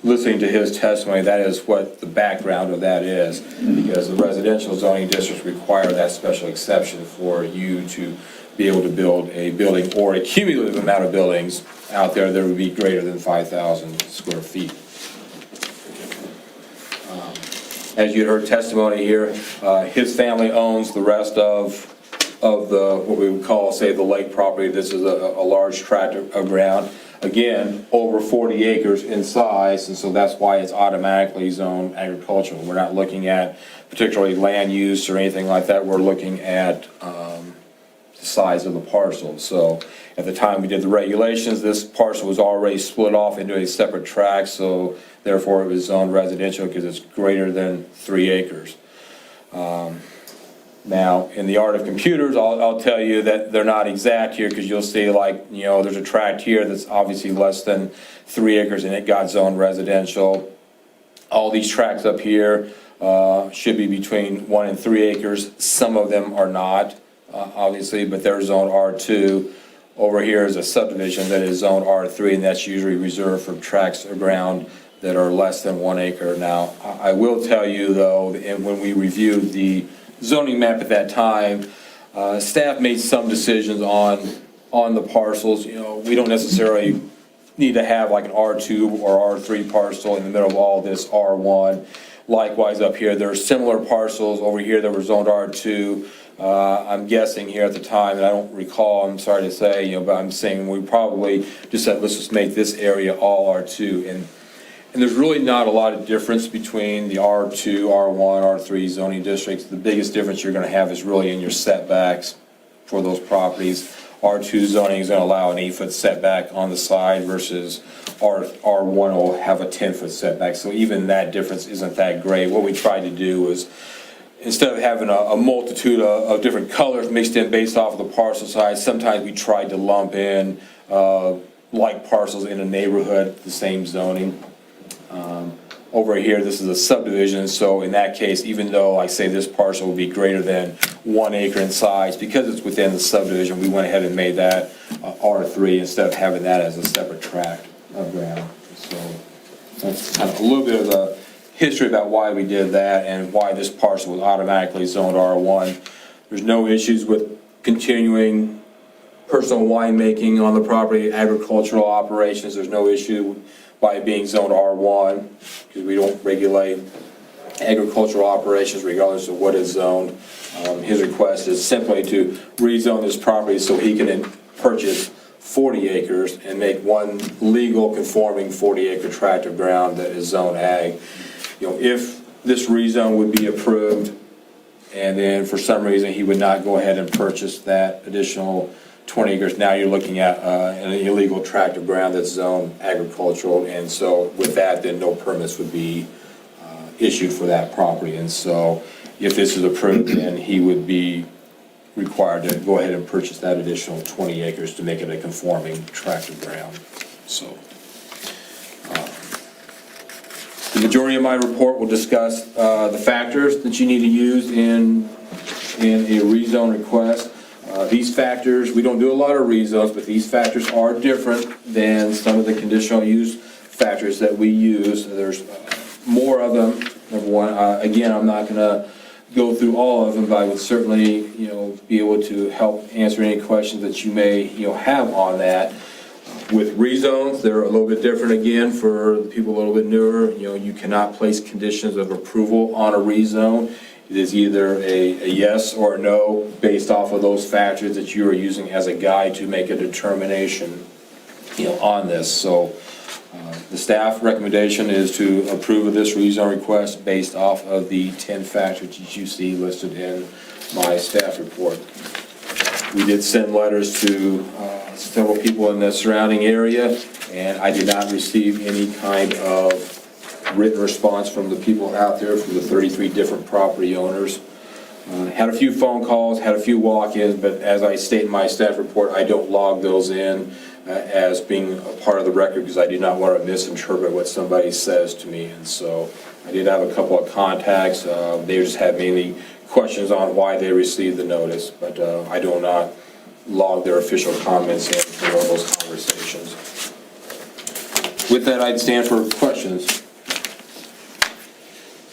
[SPEAKER 7] listening to his testimony, that is what the background of that is, because the residential zoning districts require that special exception for you to be able to build a building or a cumulative amount of buildings out there that would be greater than 5,000 square feet. As you heard testimony here, his family owns the rest of the, what we would call, say, the lake property. This is a large tract of ground. Again, over 40 acres in size, and so that's why it's automatically zoned agricultural. We're not looking at particularly land use or anything like that. We're looking at the size of the parcel. So at the time we did the regulations, this parcel was already split off into a separate tract, so therefore it was zoned residential because it's greater than 3 acres. Now, in the art of computers, I'll tell you that they're not exact here, because you'll see, like, there's a tract here that's obviously less than 3 acres and it got zoned residential. All these tracts up here should be between 1 and 3 acres. Some of them are not, obviously, but they're zoned R2. Over here is a subdivision that is zoned R3, and that's usually reserved for tracts of ground that are less than 1 acre. Now, I will tell you, though, and when we reviewed the zoning map at that time, staff made some decisions on the parcels. We don't necessarily need to have like an R2 or R3 parcel in the middle of all this R1. Likewise up here, there are similar parcels over here that were zoned R2. I'm guessing here at the time, and I don't recall, I'm sorry to say, but I'm saying we probably just said, let's just make this area all R2. And there's really not a lot of difference between the R2, R1, R3 zoning districts. The biggest difference you're gonna have is really in your setbacks for those properties. R2 zoning is gonna allow an 8-foot setback on the side versus R1 will have a 10-foot setback. So even that difference isn't that great. What we tried to do was, instead of having a multitude of different colors mixed in based off of the parcel size, sometimes we tried to lump in like parcels in a neighborhood, the same zoning. Over here, this is a subdivision, so in that case, even though I say this parcel will be greater than 1 acre in size, because it's within the subdivision, we went ahead and made that R3 instead of having that as a separate tract of ground. So that's kind of a little bit of the history about why we did that and why this parcel was automatically zoned R1. There's no issues with continuing personal winemaking on the property, agricultural operations. There's no issue by it being zoned R1, because we don't regulate agricultural operations regardless of what is zoned. His request is simply to rezone this property so he can purchase 40 acres and make one legal conforming 40-acre tract of ground that is zoned ag. You know, if this rezone would be approved, and then for some reason he would not go ahead and purchase that additional 20 acres, now you're looking at an illegal tract of ground that's zoned agricultural, and so with that, then no permits would be issued for that property. And so if this is approved, then he would be required to go ahead and purchase that additional 20 acres to make it a conforming tract of ground. So the majority of my report will discuss the factors that you need to use in a rezone request. These factors, we don't do a lot of rezones, but these factors are different than some of the conditional use factors that we use. There's more of them, number one. Again, I'm not gonna go through all of them, but I would certainly, be able to help answer any questions that you may, have on that. With rezones, they're a little bit different again for the people a little bit newer. You cannot place conditions of approval on a rezone. It is either a yes or a no based off of those factors that you are using as a guide to make a determination, on this. So the staff recommendation is to approve of this rezone request based off of the 10 factors that you see listed in my staff report. We did send letters to several people in the surrounding area, and I did not receive any kind of written response from the people out there, from the 33 different property owners. Had a few phone calls, had a few walk-ins, but as I state in my staff report, I don't log those in as being a part of the record because I do not want to misinterpret what somebody says to me. And so I did have a couple of contacts. They just had mainly questions on why they received the notice, but I do not log their official comments in for one of those conversations. With that, I'd stand for questions.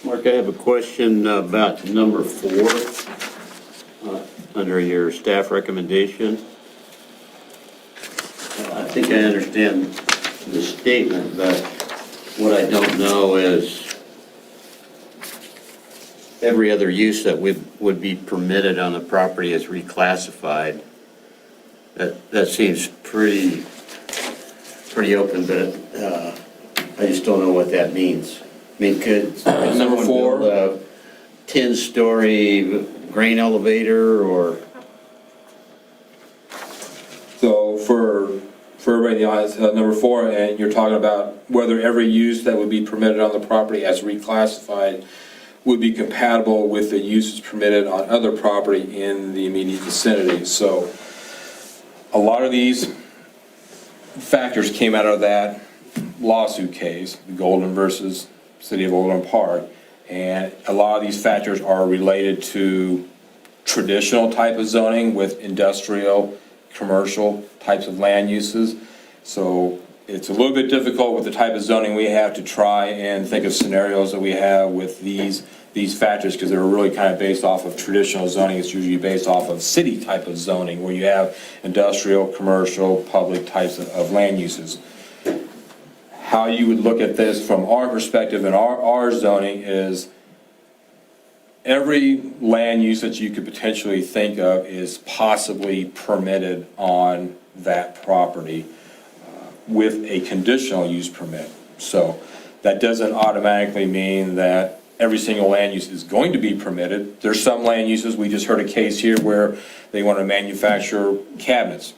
[SPEAKER 5] Mark, I have a question about number 4, under your staff recommendation. I think I understand the statement, but what I don't know is every other use that would be permitted on the property is reclassified. That seems pretty open, but I just don't know what that means. I mean, could
[SPEAKER 7] Number 4,
[SPEAKER 5] build a 10-story grain elevator or?
[SPEAKER 7] so for everybody in the audience, number 4, and you're talking about whether every use that would be permitted on the property as reclassified would be compatible with the uses permitted on other property in the immediate vicinity. So a lot of these factors came out of that lawsuit case, the Golden versus City of Overland Park, and a lot of these factors are related to traditional type of zoning with industrial, commercial types of land uses. So it's a little bit difficult with the type of zoning we have to try and think of scenarios that we have with these factors, because they're really kind of based off of traditional zoning. It's usually based off of city type of zoning where you have industrial, commercial, public types of land uses. How you would look at this from our perspective and our zoning is every land use that you could potentially think of is possibly permitted on that property with a conditional use permit. So That doesn't automatically mean that every single land use is going to be permitted. There's some land uses, we just heard a case here where they want to manufacture cabinets.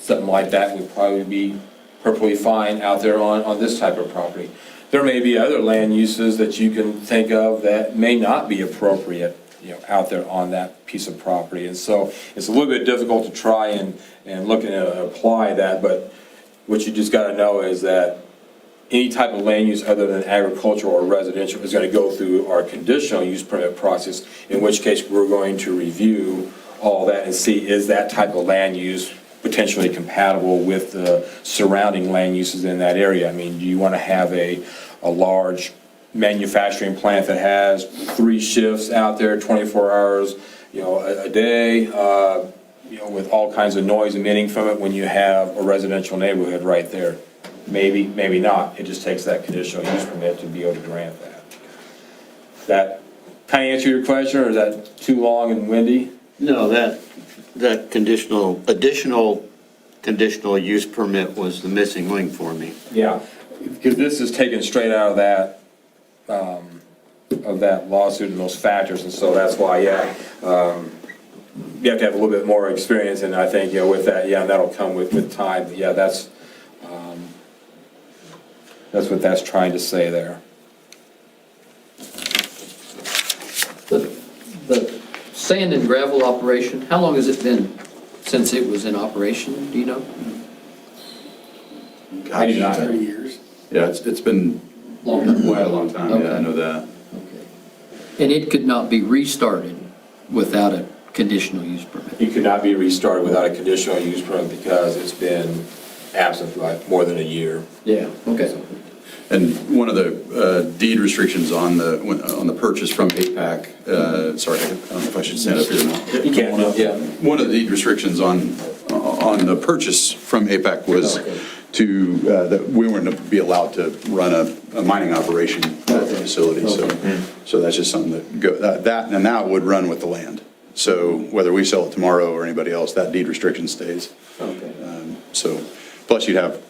[SPEAKER 7] Something like that would probably be perfectly fine out there on this type of property. There may be other land uses that you can think of that may not be appropriate, out there on that piece of property. And so it's a little bit difficult to try and look and apply that, but what you just gotta know is that any type of land use other than agricultural or residential is gonna go through our conditional use permit process, in which case we're going to review all that and see, is that type of land use potentially compatible with the surrounding land uses in that area? I mean, do you want to have a large manufacturing plant that has 3 shifts out there, 24 hours, a day, with all kinds of noise emitting from it when you have a residential neighborhood right there? Maybe, maybe not. It just takes that conditional use permit to be able to grant that. That kind of answer your question, or is that too long and windy?
[SPEAKER 5] No, that additional conditional use permit was the missing link for me.
[SPEAKER 7] Yeah, because this is taken straight out of that lawsuit and those factors, and so that's why, you have to have a little bit more experience, and I think, with that, that'll come with time. But yeah, that's what that's trying to say there.
[SPEAKER 8] The sand and gravel operation, how long has it been since it was in operation, do you know?
[SPEAKER 7] I do not.
[SPEAKER 10] 30 years. Yeah, it's been
[SPEAKER 8] Long time.
[SPEAKER 10] quite a long time, yeah, I know that.
[SPEAKER 8] Okay. And it could not be restarted without a conditional use permit?
[SPEAKER 7] It could not be restarted without a conditional use permit because it's been absent for like more than a year.
[SPEAKER 8] Yeah, okay.
[SPEAKER 10] And one of the deed restrictions on the purchase from APAC, sorry, I don't know if I should stand up here now.
[SPEAKER 7] You can't, yeah.
[SPEAKER 10] One of the deed restrictions on the purchase from APAC was that we weren't to be allowed to run a mining operation at the facility. So that's just something that now would run with the land. So whether we sell it tomorrow or anybody else, that deed restriction stays.
[SPEAKER 7] Okay.
[SPEAKER 10] So plus you'd have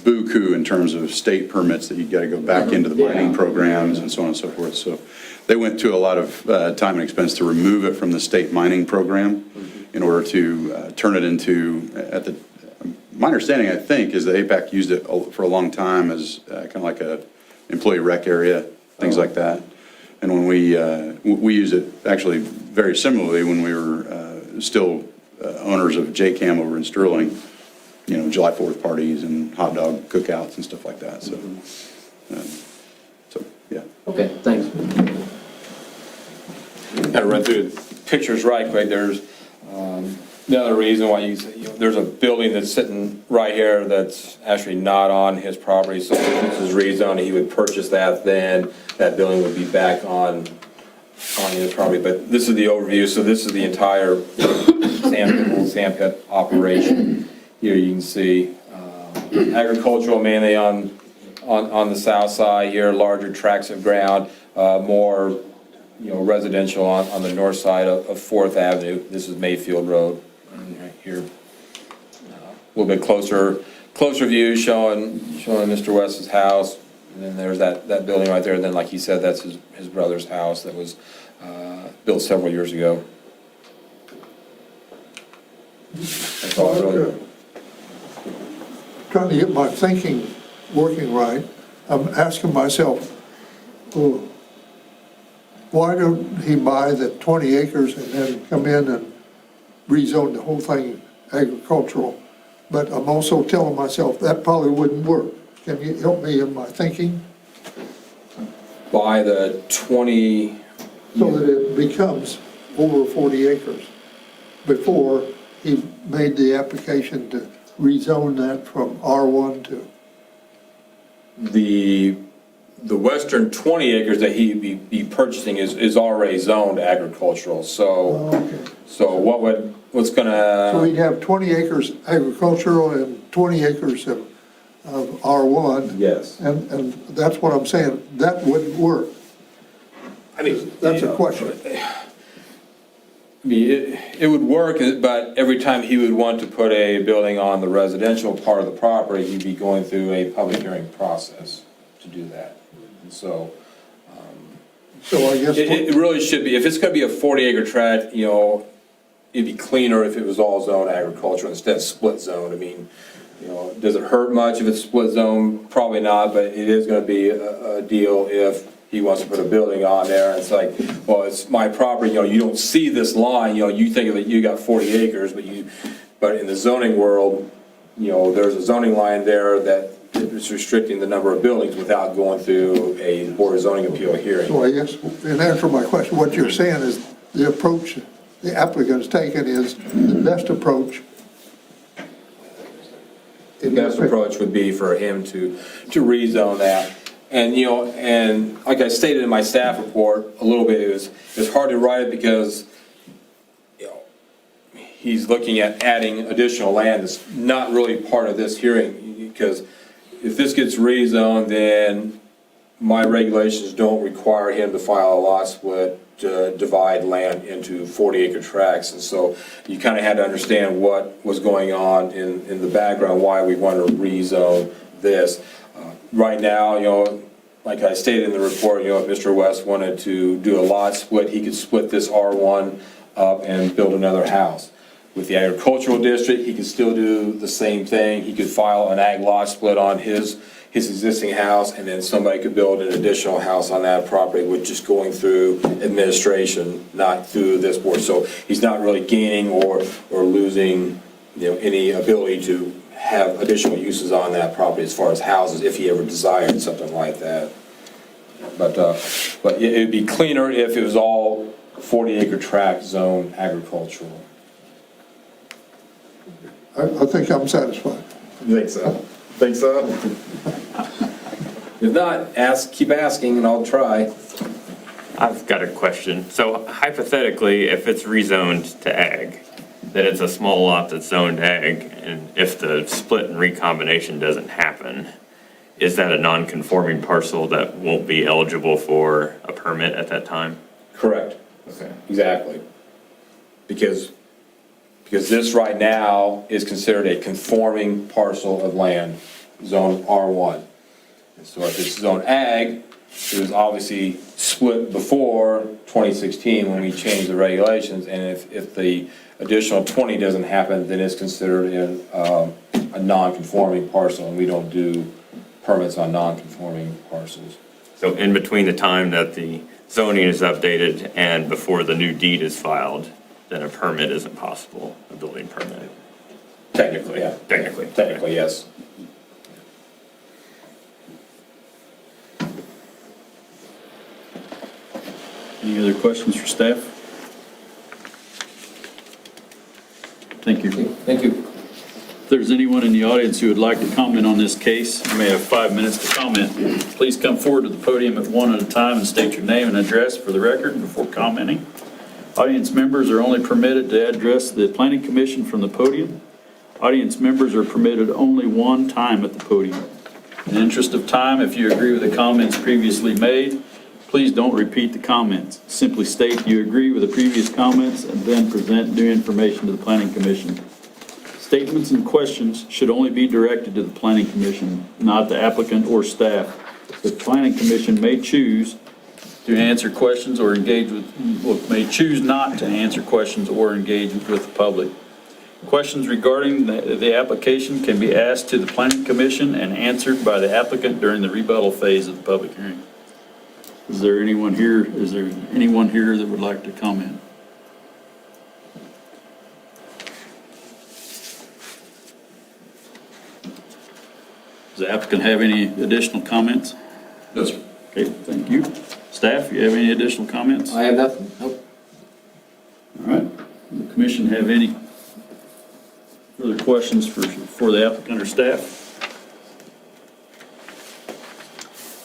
[SPEAKER 10] buku in terms of state permits that you've got to go back into the mining programs and so on and so forth. So they went to a lot of time and expense to remove it from the state mining program in order to turn it into, my understanding, I think, is that APAC used it for a long time as kind of like a employee rec area, things like that. And when we used it actually very similarly when we were still owners of JCAM over in Sterling, July 4th parties and hot dog cookouts and stuff like that. So yeah.
[SPEAKER 8] Okay, thanks.
[SPEAKER 7] Kind of run through the pictures right quick. There's another reason why there's a building that's sitting right here that's actually not on his property. So if this is rezoned, he would purchase that, then that building would be back on his property. But this is the overview. So this is the entire sand pit operation. Here you can see agricultural mainly on the south side here, larger tracts of ground, more residential on the north side of 4th Avenue. This is Mayfield Road right here. A little bit closer view showing Mr. West's house. And then there's that building right there. And then, like he said, that's his brother's house that was built several years ago. That's all I really.
[SPEAKER 3] Trying to get my thinking working right, I'm asking myself, why don't he buy the 20 acres and then come in and rezone the whole thing agricultural? But I'm also telling myself that probably wouldn't work. Can you help me in my thinking?
[SPEAKER 7] Buy the 20...
[SPEAKER 3] So that it becomes over 40 acres before he made the application to rezone that from R1 to...
[SPEAKER 7] The western 20 acres that he'd be purchasing is already zoned agricultural, so, so what's gonna...
[SPEAKER 3] So he'd have 20 acres agricultural and 20 acres of R1.
[SPEAKER 7] Yes.
[SPEAKER 3] And that's what I'm saying, that wouldn't work.
[SPEAKER 7] I mean...
[SPEAKER 3] That's a question.
[SPEAKER 7] I mean, it would work, but every time he would want to put a building on the residential part of the property, he'd be going through a public hearing process to do that. And so,
[SPEAKER 3] So I guess,
[SPEAKER 7] it really should be, if it's gonna be a 40-acre tract, it'd be cleaner if it was all zone agriculture instead of split zone. I mean, does it hurt much if it's split zone? Probably not, but it is gonna be a deal if he wants to put a building on there, and it's like, well, it's my property, you don't see this line, you think of it, you got 40 acres, but in the zoning world, there's a zoning line there that is restricting the number of buildings without going through a board of zoning appeal hearing.
[SPEAKER 3] so I guess, in answer to my question, what you're saying is the approach the applicant's taken is the best approach.
[SPEAKER 7] The best approach would be for him to rezone that. And, and like I stated in my staff report a little bit, it's hard to write it because, he's looking at adding additional land that's not really part of this hearing, because if this gets rezoned, then my regulations don't require him to file a lot split to divide land into 40-acre tracts. And so you kind of had to understand what was going on in the background, why we wanted to rezone this. Right now, like I stated in the report, if Mr. West wanted to do a lot split, he could split this R1 up and build another house. With the agricultural district, he could still do the same thing. He could file an ag lot split on his existing house, and then somebody could build an additional house on that property with just going through administration, not through this board. So he's not really gaining or losing, any ability to have additional uses on that property as far as houses, if he ever desired something like that. But it'd be cleaner if it was all 40-acre tract zone agricultural.
[SPEAKER 3] I think I'm satisfied.
[SPEAKER 7] You think so? Think so? If not, keep asking and I'll try.
[SPEAKER 6] I've got a question. So hypothetically, if it's rezoned to ag, then it's a small lot that's zoned ag, and if the split and recombination doesn't happen, is that a non-conforming parcel that won't be eligible for a permit at that time?
[SPEAKER 7] Correct.
[SPEAKER 6] Okay.
[SPEAKER 7] Exactly. Because this right now is considered a conforming parcel of land, zone R1. And so if it's zone ag, it was obviously split before 2016 when we changed the regulations, and if the additional 20 doesn't happen, then it's considered a non-conforming parcel, and we don't do permits on non-conforming parcels.
[SPEAKER 6] So in between the time that the zoning is updated and before the new deed is filed, then a permit isn't possible, a building permit?
[SPEAKER 7] Technically, yeah. Technically, yes.
[SPEAKER 1] Any other questions for staff? Thank you.
[SPEAKER 7] Thank you.
[SPEAKER 1] If there's anyone in the audience who would like to comment on this case, you may have 5 minutes to comment. Please come forward to the podium one at a time and state your name and address for the record before commenting. Audience members are only permitted to address the Planning Commission from the podium. Audience members are permitted only one time at the podium. In the interest of time, if you agree with the comments previously made, please don't repeat the comments. Simply state you agree with the previous comments and then present new information to the Planning Commission. Statements and questions should only be directed to the Planning Commission, not the applicant or staff. The Planning Commission may choose to answer questions or engage may choose not to answer questions or engage with the public. Questions regarding the application can be asked to the Planning Commission and answered by the applicant during the rebuttal phase of the public hearing. Is there anyone here that would like to comment? Does the applicant have any additional comments?
[SPEAKER 7] No, sir.
[SPEAKER 1] Okay, thank you. Staff, you have any additional comments?
[SPEAKER 2] I have nothing. Nope.
[SPEAKER 1] All right. Does the commission have any further questions for the applicant or staff?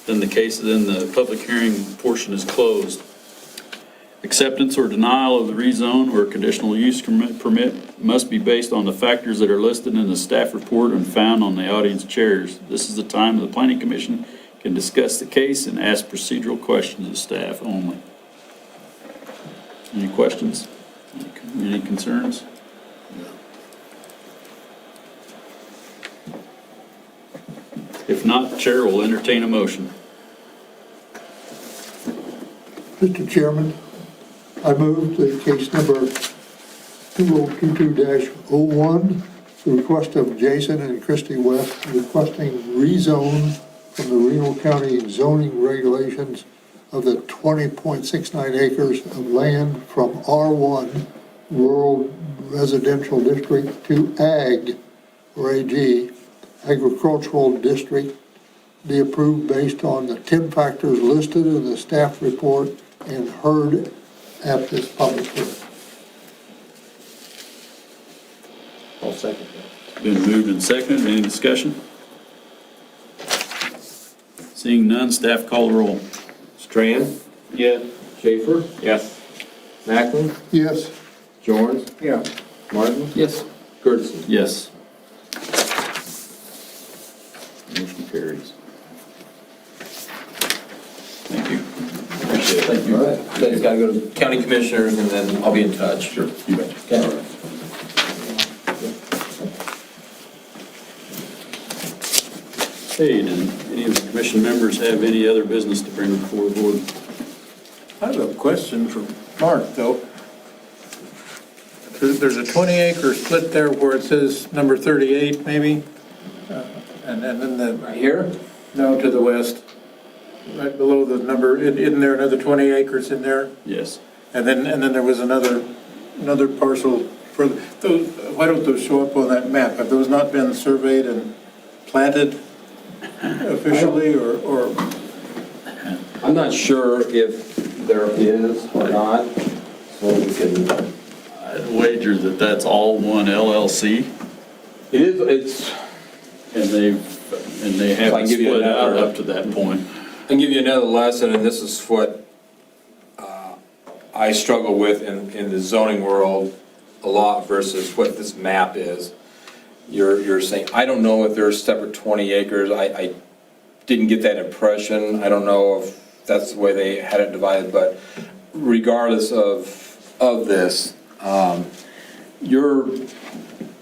[SPEAKER 1] Then the public hearing portion is closed. Acceptance or denial of the rezone or conditional use permit must be based on the factors that are listed in the staff report and found on the audience chairs. This is the time the Planning Commission can discuss the case and ask procedural questions of staff only. Any questions? Any concerns? If not, the chair will entertain a motion.
[SPEAKER 3] Mr. Chairman, I move that case number 2022-01, the request of Jason and Christy West requesting rezone from the Reno County zoning regulations of the 20.69 acres of land from R1 Rural Residential District to AG, or AG, Agricultural District, be approved based on the 10 factors listed in the staff report and heard at this public hearing.
[SPEAKER 2] I'll second that.
[SPEAKER 1] Been moved and seconded. Any discussion? Seeing none, staff call the roll.
[SPEAKER 2] Strand,
[SPEAKER 1] Yes.
[SPEAKER 2] Schaefer,
[SPEAKER 6] Yes.
[SPEAKER 2] Macklin,
[SPEAKER 3] Yes.
[SPEAKER 2] Jorns,
[SPEAKER 9] Yeah.
[SPEAKER 2] Martin,
[SPEAKER 8] Yes.
[SPEAKER 2] Gertson.
[SPEAKER 1] Yes. Motion carries. Thank you. Appreciate it. Thank you.
[SPEAKER 7] All right, so it's gotta go to county commissioners, and then I'll be in touch.
[SPEAKER 10] Sure, you bet.
[SPEAKER 7] Okay.
[SPEAKER 1] Hey, did any of the commission members have any other business to bring before the board?
[SPEAKER 9] I have a question for Mark, though. There's a 20-acre split there where it says number 38, maybe? And then the...
[SPEAKER 7] Right here?
[SPEAKER 9] No, to the west, right below the number, isn't there another 20 acres in there?
[SPEAKER 1] Yes.
[SPEAKER 9] And then there was another parcel for, those. Why don't those show up on that map? Have those not been surveyed and planted officially, or?
[SPEAKER 7] I'm not sure if there is or not, so we can,
[SPEAKER 1] I'd wager that that's all one LLC,
[SPEAKER 7] it is, it's,
[SPEAKER 1] and they
[SPEAKER 7] I
[SPEAKER 1] haven't
[SPEAKER 7] can give you
[SPEAKER 1] split out
[SPEAKER 7] another-
[SPEAKER 1] up to that point.
[SPEAKER 7] I can give you another lesson, and this is what I struggle with in the zoning world a lot versus what this map is. You're saying, I don't know if there's separate 20 acres. I didn't get that impression. I don't know if that's the way they had it divided, but regardless of this,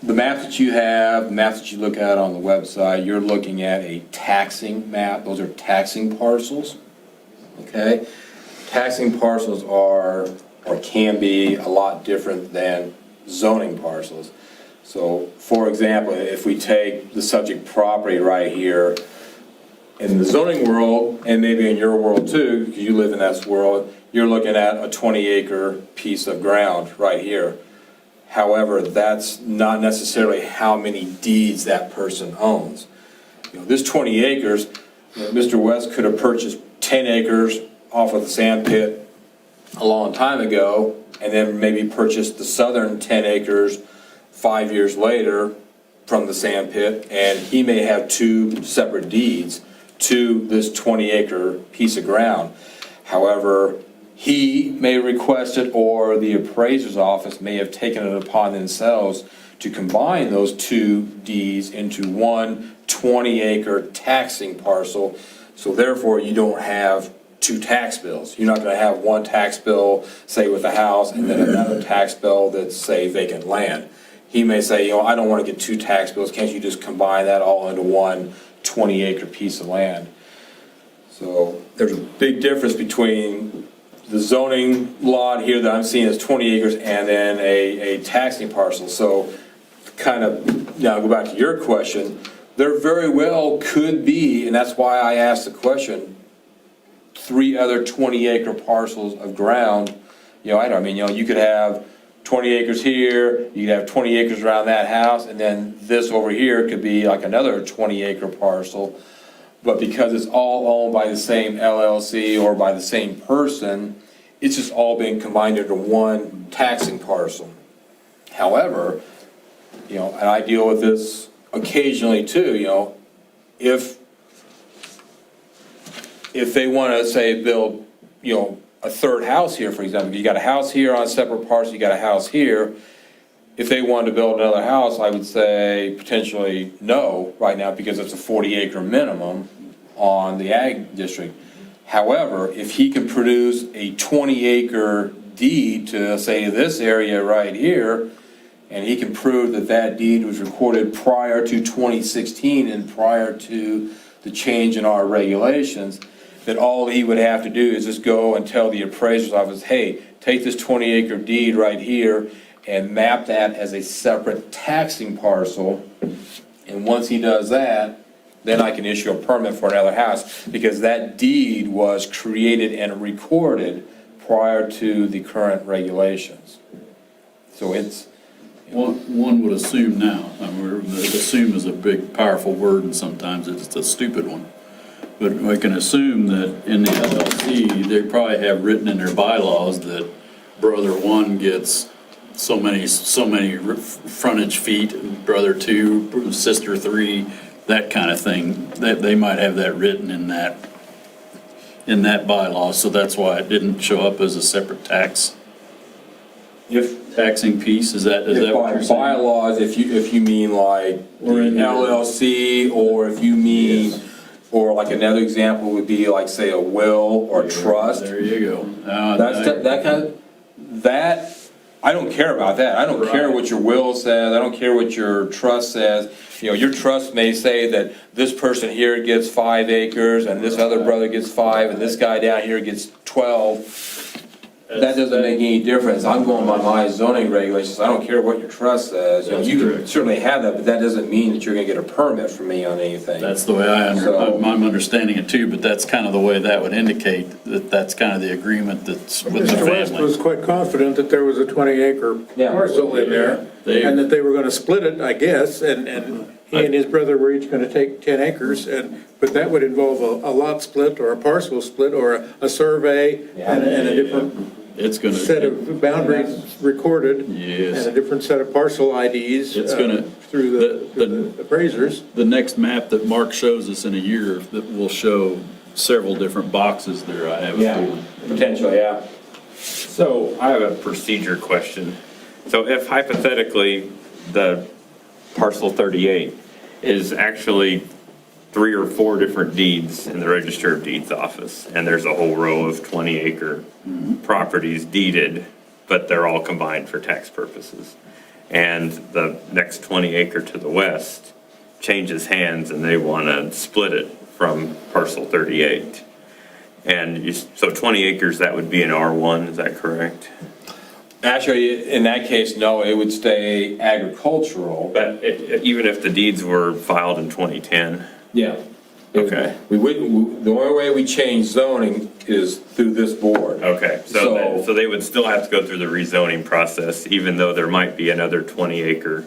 [SPEAKER 7] the map that you have, maps that you look at on the website, you're looking at a taxing map. Those are taxing parcels, okay? Taxing parcels are, or can be, a lot different than zoning parcels. So, for example, if we take the subject property right here, in the zoning world, and maybe in your world too, because you live in that world, you're looking at a 20-acre piece of ground right here. However, that's not necessarily how many deeds that person owns. You know, this 20 acres, you know, Mr. West could have purchased 10 acres off of the sand pit a long time ago, and then maybe purchased the southern 10 acres 5 years later from the sand pit, and he may have two separate deeds to this 20-acre piece of ground. However, he may request it, or the appraiser's office may have taken it upon themselves to combine those two deeds into one 20-acre taxing parcel. So therefore, you don't have two tax bills. You're not going to have one tax bill, say, with a house, and then another tax bill that's, say, vacant land. He may say, you know, I don't want to get two tax bills. Can't you just combine that all into one 20-acre piece of land? So there's a big difference between the zoning lot here that I'm seeing as 20 acres and then a taxing parcel. So kind of, now go back to your question, there very well could be, and that's why I asked the question, 3 other 20-acre parcels of ground. You know, I mean, you know, you could have 20 acres here, you could have 20 acres around that house, and then this over here could be like another 20-acre parcel. But because it's all owned by the same LLC or by the same person, it's just all being combined into one taxing parcel. However, you know, and I deal with this occasionally too, you know, if they want to, say, build, you know, a third house here, for example, you got a house here on a separate parcel, you got a house here. If they wanted to build another house, I would say potentially no right now, because it's a 40-acre minimum on the ag district. However, if he can produce a 20-acre deed to, say, this area right here, and he can prove that that deed was recorded prior to 2016 and prior to the change in our regulations, that all he would have to do is just go and tell the appraiser's office, hey, take this 20-acre deed right here and map that as a separate taxing parcel. And once he does that, then I can issue a permit for another house, because that deed was created and recorded prior to the current regulations. So it's,
[SPEAKER 1] One would assume now, I mean, assume is a big, powerful word, and sometimes it's a stupid one. But we can assume that in the LLC, they probably have written in their bylaws that brother one gets so many frontage feet, and brother two, sister three, that kind of thing. They might have that written in that bylaw, so that's why it didn't show up as a separate taxing piece. Is that
[SPEAKER 7] if
[SPEAKER 1] what
[SPEAKER 7] by
[SPEAKER 1] you're saying?
[SPEAKER 7] bylaws, if you mean like the
[SPEAKER 1] Or in your-
[SPEAKER 7] LLC, or if you mean, or like another example would be like, say, a will or trust.
[SPEAKER 1] There you go.
[SPEAKER 7] That, I don't care about that. I don't care
[SPEAKER 1] Right.
[SPEAKER 7] what your will says. I don't care what your trust says. You know, your trust may say that this person here gets 5 acres, and this other brother gets 5, and this guy down here gets 12. That doesn't make any difference. I'm going by my zoning regulations. I don't care what your trust says. You know,
[SPEAKER 1] That's
[SPEAKER 7] you can
[SPEAKER 1] correct.
[SPEAKER 7] certainly have that, but that doesn't mean that you're gonna get a permit from me on anything.
[SPEAKER 1] That's the way I'm understanding it too, but that's kind of the way that would indicate that that's kind of the agreement that's with the
[SPEAKER 9] Mr. West was
[SPEAKER 1] family.
[SPEAKER 9] quite confident that there was a 20-acre
[SPEAKER 7] Yeah.
[SPEAKER 9] parcel in there,
[SPEAKER 1] They-
[SPEAKER 9] and that they were gonna split it, I guess, and he and his brother were each gonna take 10 acres, but that would involve a lot split, or a parcel split, or a survey, and a different
[SPEAKER 1] It's gonna.
[SPEAKER 9] set of boundaries recorded.
[SPEAKER 1] Yes.
[SPEAKER 9] And a different set of parcel IDs.
[SPEAKER 1] It's gonna-
[SPEAKER 9] Through the appraisers.
[SPEAKER 1] The next map that Mark shows us in a year, that will show several different boxes there, I have a
[SPEAKER 7] Yeah,
[SPEAKER 1] feeling.
[SPEAKER 7] potentially, yeah.
[SPEAKER 6] So I have a procedure question. So if hypothetically, the parcel 38 is actually 3 or 4 different deeds in the Register of Deeds office, and there's a whole row of 20-acre properties deeded, but they're all combined for tax purposes. And the next 20-acre to the west changes hands, and they want to split it from parcel 38. And so 20 acres, that would be an R1, is that correct?
[SPEAKER 7] Actually, in that case, no, it would stay agricultural.
[SPEAKER 6] But even if the deeds were filed in 2010?
[SPEAKER 7] Yeah.
[SPEAKER 6] Okay.
[SPEAKER 7] We wouldn't, the only way we change zoning is through this board.
[SPEAKER 6] Okay,
[SPEAKER 7] So-
[SPEAKER 6] so they would still have to go through the rezoning process, even though there might be another 20-acre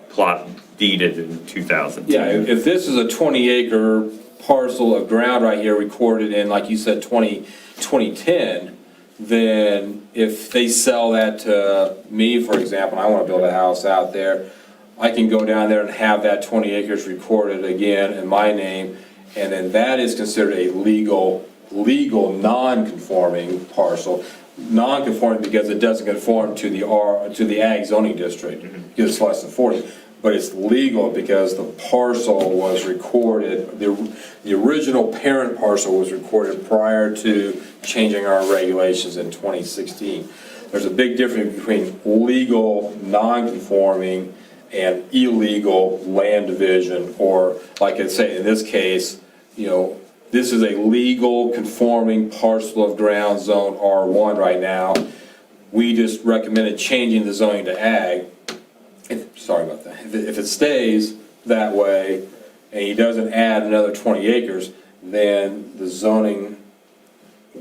[SPEAKER 6] plot deeded in 2010?
[SPEAKER 7] Yeah, if this is a 20-acre parcel of ground right here recorded in, like you said, 2010, then if they sell that to me, for example, and I want to build a house out there, I can go down there and have that 20 acres recorded again in my name, and then that is considered a legal non-conforming parcel. Non-conforming because it doesn't conform to the ag zoning district, because it's less than 40. But it's legal because the parcel was recorded, the original parent parcel was recorded prior to changing our regulations in 2016. There's a big difference between legal non-conforming and illegal land division, or like I say, in this case, you know, this is a legal conforming parcel of ground zone R1 right now. We just recommended changing the zoning to ag. Sorry about that. If it stays that way and he doesn't add another 20 acres, then the zoning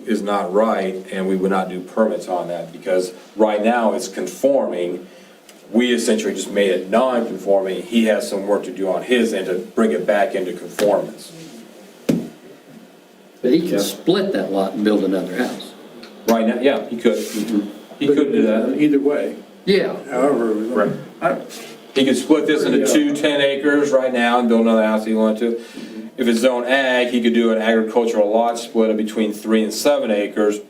[SPEAKER 7] is not right and we would not do permits on that, because right now it's conforming. We essentially just made it non-conforming. He has some work to do on his end to bring it back into conformance.
[SPEAKER 8] But he can split that lot and build another house.
[SPEAKER 7] Right now, yeah, he could. He could do that.
[SPEAKER 9] Either way,
[SPEAKER 8] Yeah,
[SPEAKER 9] however.
[SPEAKER 7] He could split this into 2 10 acres right now and build another house if he wanted to. If it's zone ag, he could do an agricultural lot split of between 3 and 7 acres,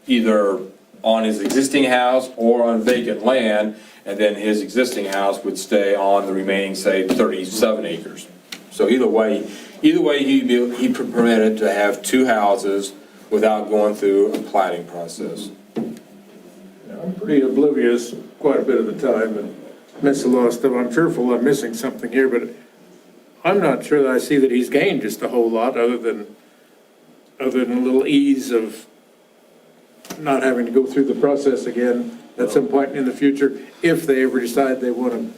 [SPEAKER 7] either on his existing house or on vacant land, and then his existing house would stay on the remaining, say, 37 acres. So either way, he'd be permitted to have 2 houses without going through a platting process.
[SPEAKER 9] I'm pretty oblivious quite a bit of the time and miss a lot of stuff. I'm fearful I'm missing something here, but I'm not sure that I see that he's gained just a whole lot, other than a little ease of not having to go through the process again at some point in the future, if they ever decide they want to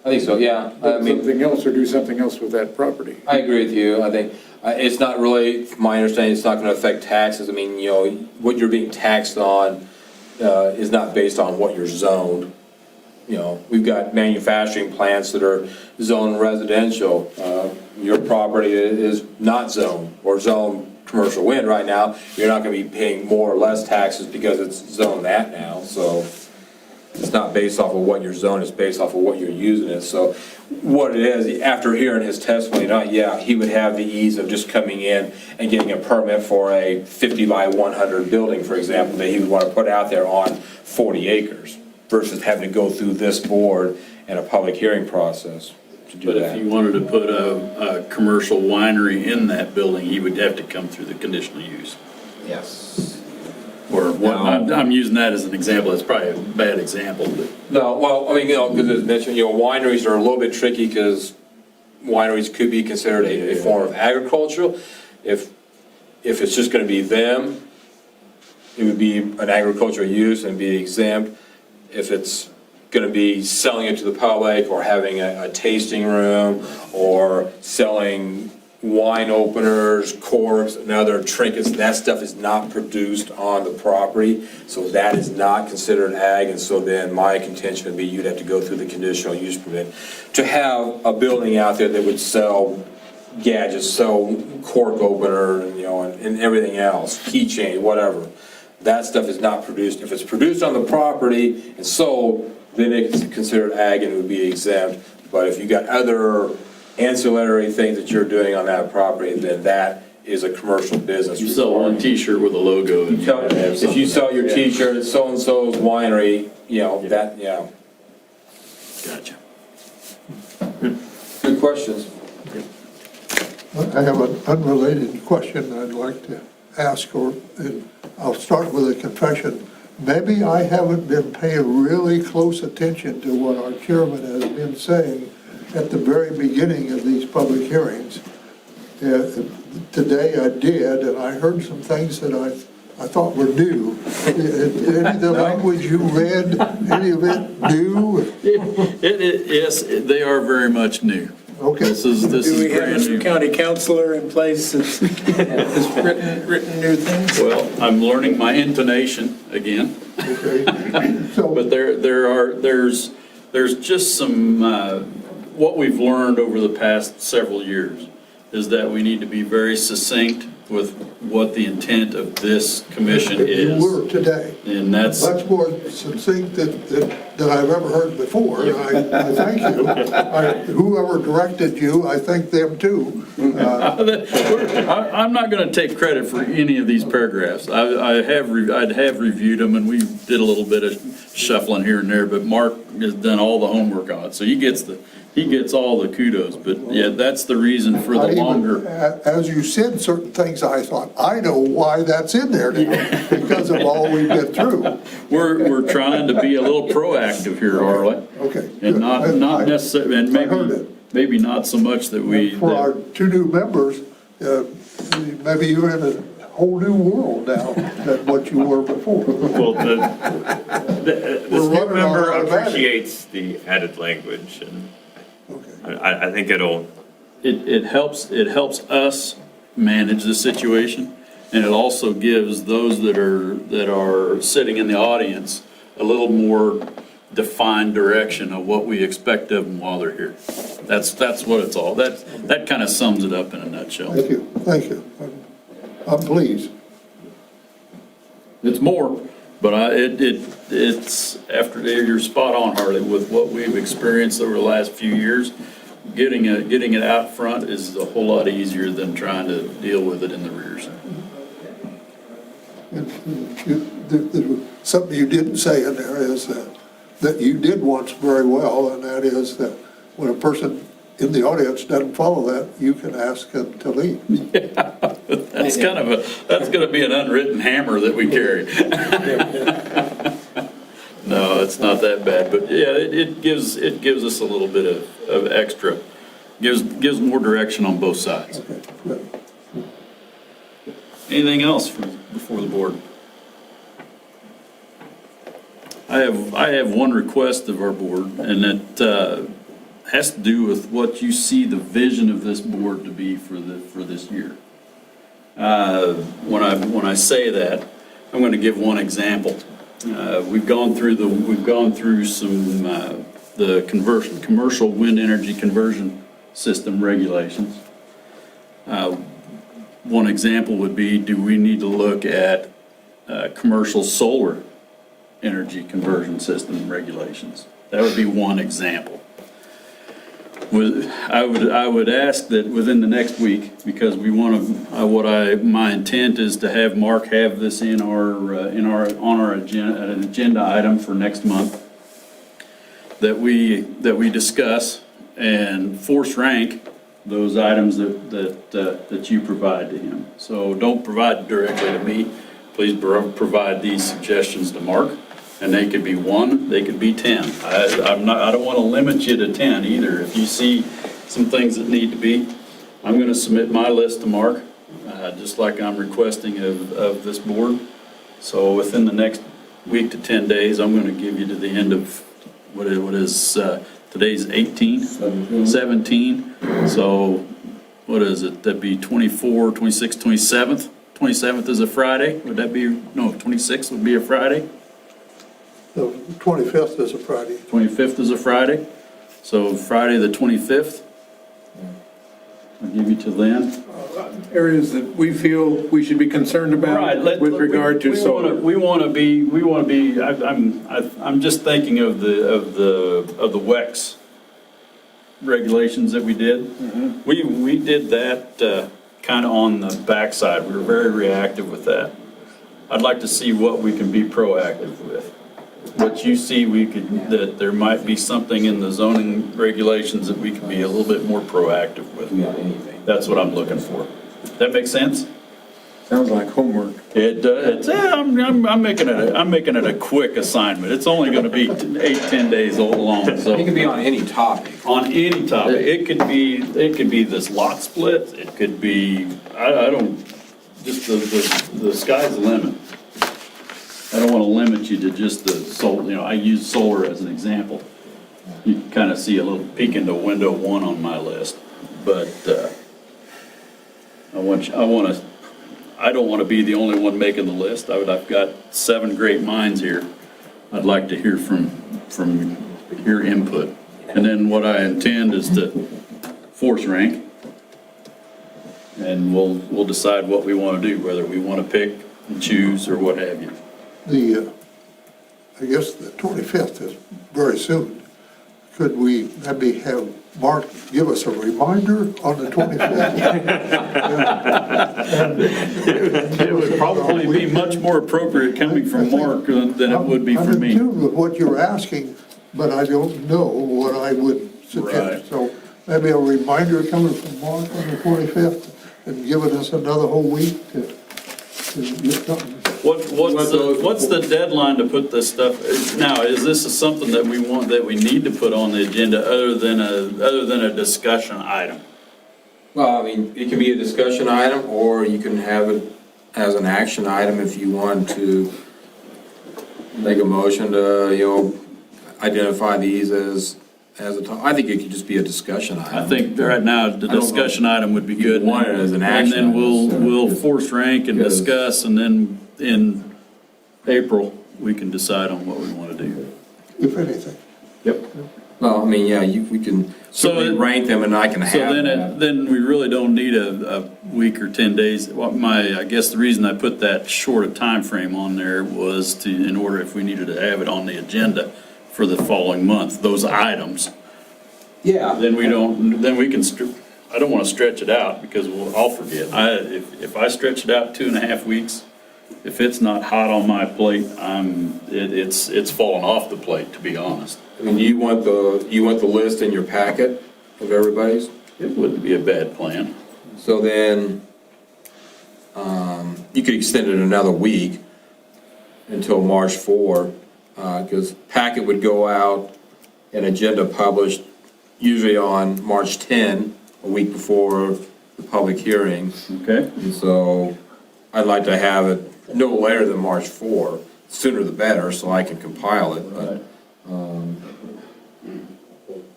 [SPEAKER 7] I think so, yeah. I
[SPEAKER 9] do
[SPEAKER 7] mean,
[SPEAKER 9] something else or do something else with that property.
[SPEAKER 7] I agree with you. I think it's not really, from my understanding, it's not going to affect taxes. I mean, you know, what you're being taxed on is not based on what you're zoned. You know, we've got manufacturing plants that are zoned residential. Your property is not zoned or zoned commercial wind right now. You're not going to be paying more or less taxes because it's zoned that now. So it's not based off of what you're zoned, it's based off of what you're using it. So what it is, after hearing his testimony tonight, yeah, he would have the ease of just coming in and getting a permit for a 50 by 100 building, for example, that he would want to put out there on 40 acres versus having to go through this board and a public hearing process to do
[SPEAKER 1] But
[SPEAKER 7] that.
[SPEAKER 1] if you wanted to put a commercial winery in that building, he would have to come through the conditional use.
[SPEAKER 7] Yes.
[SPEAKER 1] Or what,
[SPEAKER 7] No.
[SPEAKER 1] I'm using that as an example, it's probably a bad example, but
[SPEAKER 7] No, well, I mean, you know, because as mentioned, you know, wineries are a little bit tricky because wineries could be considered a form of agriculture. If it's just gonna be them, it would be an agricultural use and be exempt. If it's gonna be selling it to the public or having a tasting room or selling wine openers, corks, and other trinkets, that stuff is not produced on the property, so that is not considered ag, and so then my contention would be you'd have to go through the conditional use permit. To have a building out there that would sell gadgets, sell cork opener, you know, and everything else, keychain, whatever, that stuff is not produced. If it's produced on the property and sold, then it's considered ag and it would be exempt. But if you got other ancillary things that you're doing on that property, then that is a commercial business.
[SPEAKER 1] you sell one T-shirt with a logo. and you gotta have
[SPEAKER 7] If you
[SPEAKER 1] something.
[SPEAKER 7] sell your T-shirt at so-and-so's winery, you know, that, yeah.
[SPEAKER 1] Gotcha.
[SPEAKER 7] Good questions.
[SPEAKER 3] I have an unrelated question I'd like to ask, and I'll start with a confession. Maybe I haven't been paying really close attention to what our chairman has been saying at the very beginning of these public hearings. Today I did, and I heard some things that I thought were new. Any of the language you read, any of it new?
[SPEAKER 1] Yes, they are very much new.
[SPEAKER 3] Okay.
[SPEAKER 1] This is
[SPEAKER 9] Do we have
[SPEAKER 1] brand
[SPEAKER 9] a
[SPEAKER 1] new.
[SPEAKER 9] county counselor in place that's written new things?
[SPEAKER 1] Well, I'm learning my intonation again.
[SPEAKER 3] Okay. So,
[SPEAKER 1] But there's just some, what we've learned over the past several years is that we need to be very succinct with what the intent of this commission
[SPEAKER 3] you
[SPEAKER 1] is.
[SPEAKER 3] were today.
[SPEAKER 1] And that's,
[SPEAKER 3] Much more succinct than I've ever heard before. I thank you. Whoever directed you, I thank them too.
[SPEAKER 1] I'm not going to take credit for any of these paragraphs. I'd have reviewed them and we did a little bit of shuffling here and there, but Mark has done all the homework on it. So he gets all the kudos, but yeah, that's the reason for the
[SPEAKER 3] I even-
[SPEAKER 1] longer.
[SPEAKER 3] As you said certain things, I thought, I know why that's in there now, because of all we've been through.
[SPEAKER 1] We're trying to be a little proactive here, Arlie.
[SPEAKER 3] Okay.
[SPEAKER 1] And
[SPEAKER 3] good.
[SPEAKER 1] not necessarily, and
[SPEAKER 3] I heard it.
[SPEAKER 1] maybe not so much that we.
[SPEAKER 3] For our two new members, maybe you're in a whole new world now than what you were before.
[SPEAKER 6] Well, this
[SPEAKER 3] We're
[SPEAKER 6] new
[SPEAKER 3] running on
[SPEAKER 6] member
[SPEAKER 3] automatic.
[SPEAKER 6] appreciates the added language, and
[SPEAKER 3] Okay.
[SPEAKER 6] I think it'll,
[SPEAKER 1] It helps us manage the situation, and it also gives those that are sitting in the audience a little more defined direction of what we expect of them while they're here. That's what it's all, that kind of sums it up in a nutshell.
[SPEAKER 3] Thank you. I'm pleased.
[SPEAKER 1] It's more, but it's, after, you're spot on, Harley, with what we've experienced over the last few years. Getting it out front is a whole lot easier than trying to deal with it in the rears.
[SPEAKER 3] Something you didn't say in there is that you did once very well, and that is that when a person in the audience doesn't follow that, you can ask them to leave.
[SPEAKER 1] That's gonna be an unwritten hammer that we carry. No, it's not that bad, but yeah, it gives us a little bit of extra Gives more direction on both sides.
[SPEAKER 3] Okay, good.
[SPEAKER 1] Anything else before the board? I have one request of our board, and that has to do with what you see the vision of this board to be for this year. When I say that, I'm going to give one example. We've gone through some the commercial wind energy conversion system regulations. One example would be, do we need to look at commercial solar energy conversion system regulations? That would be one example. I would ask that within the next week, because we want to, my intent is to have Mark have this on our agenda, an agenda item for next month, that we discuss and force rank those items that you provide to him. So don't provide directly to me. Please provide these suggestions to Mark. And they could be 1, they could be 10. I don't want to limit you to 10 either. If you see some things that need to be, I'm going to submit my list to Mark, just like I'm requesting of this board. So within the next week to 10 days, I'm going to give you to the end of what is today's 18, 17. So what is it? That'd be 24, 26, 27th. 27th is a Friday. Would that be, no, 26th would be a Friday.
[SPEAKER 3] The 25th is a Friday.
[SPEAKER 1] 25th is a Friday, so Friday the 25th. I'll give you till then.
[SPEAKER 9] Areas that we feel we should be concerned about with regard to solar.
[SPEAKER 1] We want to be, I'm just thinking of the WEX regulations that we did. We did that kind of on the backside. We were very reactive with that. I'd like to see what we can be proactive with. What you see, that there might be something in the zoning regulations that we could be a little bit more proactive with. That's what I'm looking for. That make sense?
[SPEAKER 9] Sounds like homework.
[SPEAKER 1] It does. I'm making it a quick assignment. It's only going to be 8-10 days long. So
[SPEAKER 7] It can be on any topic.
[SPEAKER 1] on any topic, it could be this lot split. It could be just the sky's the limit. I don't want to limit you to just the solar. I use solar as an example. You can kind of see a little peek into window 1 on my list, but I don't want to be the only one making the list. I've got 7 great minds here. I'd like to hear from your input, and then what I intend is to force rank, and we'll decide what we want to do, whether we want to pick and choose or what have you.
[SPEAKER 3] I guess the 25th is very soon. Could we maybe have Mark give us a reminder on the 25th?
[SPEAKER 1] It would probably be much more appropriate coming from Mark than it would be
[SPEAKER 3] I'm
[SPEAKER 1] from
[SPEAKER 3] in
[SPEAKER 1] me.
[SPEAKER 3] tune with what you're asking, but I don't know what I would suggest.
[SPEAKER 1] Right.
[SPEAKER 3] So maybe a reminder coming from Mark on the 25th and giving us another whole week to get something.
[SPEAKER 1] What's the deadline to put this stuff, now, is this something that we need to put on the agenda other than a discussion item?
[SPEAKER 7] Well, I mean, it can be a discussion item, or you can have it as an action item if you want to make a motion to, identify these as a top. I think it could just be a discussion item.
[SPEAKER 1] I think right now, the discussion item would be good.
[SPEAKER 7] You want it as an action
[SPEAKER 1] And then
[SPEAKER 7] item,
[SPEAKER 1] we'll force rank and
[SPEAKER 7] Because-
[SPEAKER 1] discuss, and then in April, we can decide on what we want to do.
[SPEAKER 3] If anything.
[SPEAKER 1] Yep.
[SPEAKER 7] Well, I mean, yeah, we can certainly rank them, and I can
[SPEAKER 1] So
[SPEAKER 7] have
[SPEAKER 1] then,
[SPEAKER 7] that.
[SPEAKER 1] then we really don't need a week or 10 days. I guess the reason I put that short a time frame on there was in order if we needed to have it on the agenda for the following month, those items.
[SPEAKER 7] Yeah.
[SPEAKER 1] Then we can, I don't want to stretch it out because I'll forget. If I stretch it out 2.5 weeks, if it's not hot on my plate, it's falling off the plate, to be honest.
[SPEAKER 7] I mean, you want the list in your packet of everybody's?
[SPEAKER 1] It wouldn't be a bad plan.
[SPEAKER 7] So then, you could extend it another week until March 4, because packet would go out and agenda published usually on March 10, a week before the public hearing.
[SPEAKER 1] Okay?
[SPEAKER 7] And so I'd like to have it no later than March 4, sooner the better, so I can compile it. But